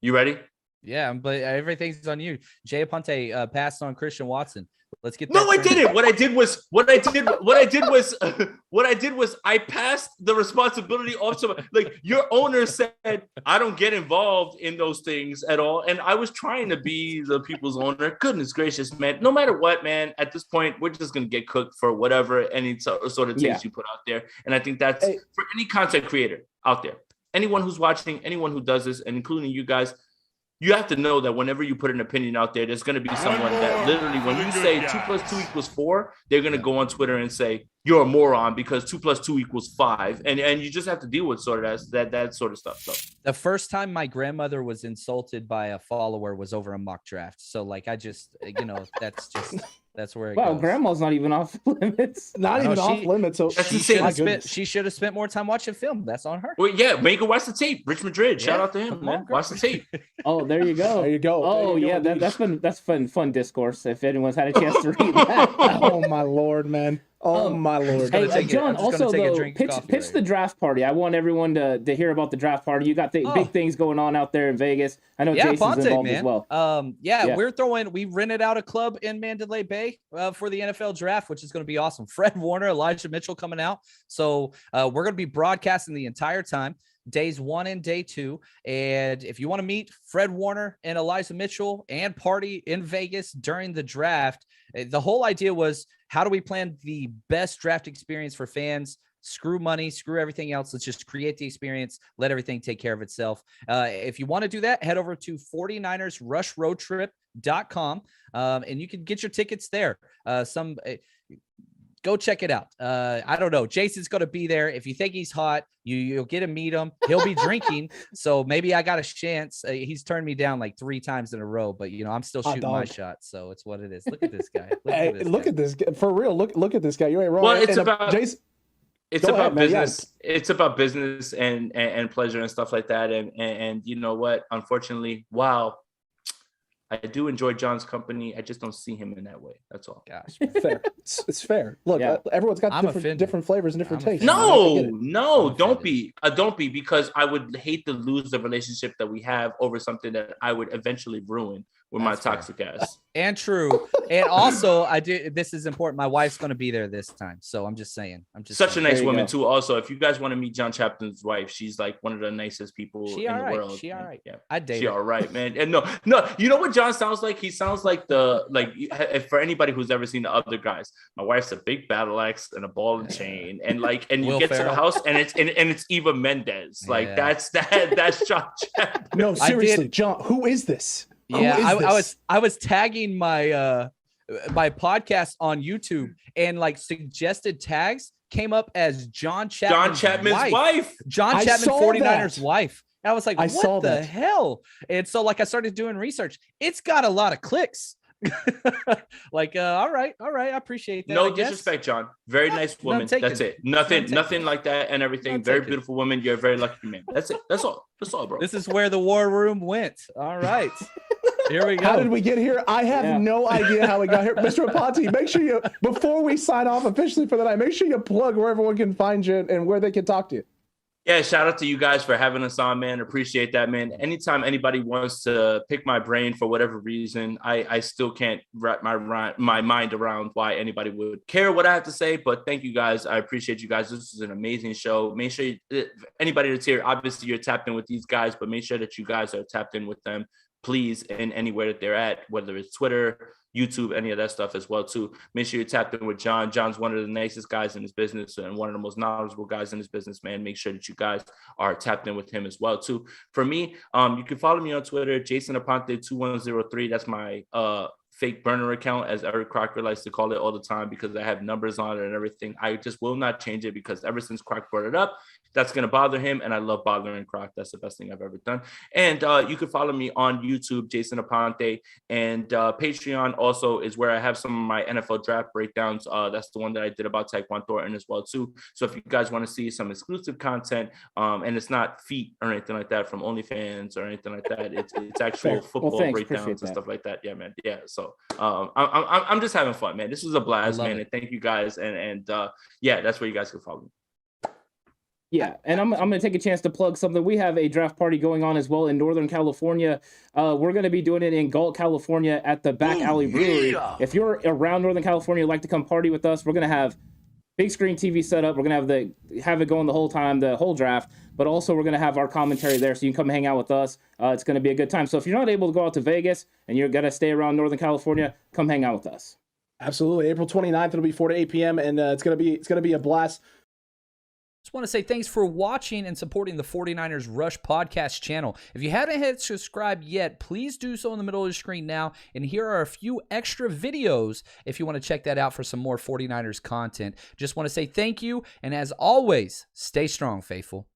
You ready? Yeah, but everything's on you. Jay Aponte passed on Christian Watson. Let's get. No, I didn't. What I did was I passed the responsibility off to your owner said I don't get involved in those things at all, and I was trying to be the people's owner. Goodness gracious, man! No matter what, man, at this point we're just gonna get cooked for whatever any sort of takes you put out there, and I think that's for any content creator out there, anyone who's watching, anyone who does this, and including you guys. You have to know that whenever you put an opinion out there, there's going to be someone that literally, when you say 2 + 2 = 4, they're going to go on Twitter and say, you're a moron because 2 + 2 = 5. And you just have to deal with sort of that sort of stuff. So the first time my grandmother was insulted by a follower was over a mock draft. So that's where it goes. Grandma's not even off limits. Off limits. So she should have spent more time watching film. That's on her. Well, yeah, make her watch the tape. Rich Madrid, shout out to him, man. Watch the tape. Oh, there you go. There you go. Oh, yeah, that's fun discourse. If anyone's had a chance to read that. Oh my Lord, man. Oh my Lord. Hey, John, also though, pitch the draft party. I want everyone to hear about the draft party. You got the big things going on out there in Vegas. I know Jason's Aponte, involved man. as well. We rented out a club in Mandalay Bay for the NFL draft, which is going to be awesome. Fred Warner, Elijah Mitchell coming out. So we're going to be broadcasting the entire time. Days 1 and day 2. And if you want to meet Fred Warner and Elijah Mitchell and party in Vegas during the draft, the whole idea was, how do we plan the best draft experience for fans? Screw money, screw everything else. Let's just create the experience. Let everything take care of itself. If you want to do that, head over to 49ersrushroadtrip.com and you can get your tickets there. Go check it out. I don't know. Jason's going to be there. If you think he's hot, you'll get to meet him. He'll be drinking. So maybe I got a chance. He's turned me down like 3 times in a row, but I'm still shooting my shot. So it's what it is. Look at this guy. Look at this guy. For real. Look at this guy. You ain't wrong. Well, it's about Jason. It's about business. Yeah. It's about business and pleasure and stuff like that. And you know what? Unfortunately, wow. I do enjoy John's company. I just don't see him in that way. That's all. Gosh, fair. It's fair. Look, everyone's got different flavors and different tastes. No, don't be, because I would hate to lose the relationship that we have over something that I would eventually ruin with my toxic ass. And true. And also, this is important. My wife's going to be there this time. So I'm just saying. Such a nice woman, too. Also, if you guys want to meet John Chapman's wife, she's like one of the nicest people in the world. She all right. Yeah. I'd date her. She all right, man. And no, you know what John sounds like? He sounds like for anybody who's ever seen the other guys, my wife's a big battle axe and a ball and chain. And you get to the house and it's Eva Mendes. Like that's John Chapman. No, seriously, John, who is this? Yeah, I was tagging my my podcast on YouTube, and like suggested tags came up as John Chapman's wife. John Chapman, 49ers wife. And I was like, what the hell? And so like I started doing research. It's got a lot of clicks. Like all right, I appreciate that. No disrespect, John. Very nice woman. That's it. Nothing like that and everything. Very beautiful woman. You're a very lucky man. That's it. That's all, bro. This is where the war room went. All right. Here we go. How did we get here? I have no idea how we got here. Mr. Aponte, make sure before we sign off officially for the night, make sure you plug where everyone can find you and where they can talk to you. Yeah, shout out to you guys for having us on, man. Appreciate that, man. Anytime anybody wants to pick my brain for whatever reason, I still can't wrap my mind around why anybody would care what I have to say. But thank you guys. I appreciate you guys. This is an amazing show. Make sure anybody that's here, obviously you're tapped in with these guys, but make sure that you guys are tapped in with them, please, and anywhere that they're at, whether it's Twitter, YouTube, any of that stuff as well too. Make sure you're tapped in with John. John's one of the nicest guys in his business and one of the most knowledgeable guys in his business, man. Make sure that you guys are tapped in with him as well too. For me, you can follow me on Twitter, Jason Aponte 2103. That's my fake burner account, as Eric Crocker likes to call it all the time, because I have numbers on it and everything. I just will not change it because ever since Croc brought it up, that's going to bother him. And I love bothering Croc. That's the best thing I've ever done. And you can follow me on YouTube, Jason Aponte, and Patreon also is where I have some of my NFL draft breakdowns. That's the one that I did about Tyquan Thornton as well too. So if you guys want to see some exclusive content, and it's not feet or anything like that from OnlyFans or anything like that, it's actual football breakdowns and stuff like that. Yeah, man. Yeah. So I'm just having fun, man. This was a blast, man. And thank you guys. And yeah, that's where you guys can follow me. Yeah, and I'm going to take a chance to plug something. We have a draft party going on as well in Northern California. We're going to be doing it in Galt, California at the Back Alley Brewery. Yeah. If you're around Northern California, like to come party with us, we're going to have big screen TV set up. We're going to have it going the whole time, the whole draft, but also we're going to have our commentary there so you can come hang out with us. It's going to be a good time. So if you're not able to go out to Vegas and you're going to stay around Northern California, come hang out with us. Absolutely. April 29th, it'll be 4 to 8 p.m. and it's going to be a blast. Just want to say thanks for watching and supporting the 49ers Rush podcast channel. If you haven't hit subscribe yet, please do so in the middle of the screen now. And here are a few extra videos if you want to check that out for some more 49ers content. Just want to say thank you. And as always, stay strong, faithful.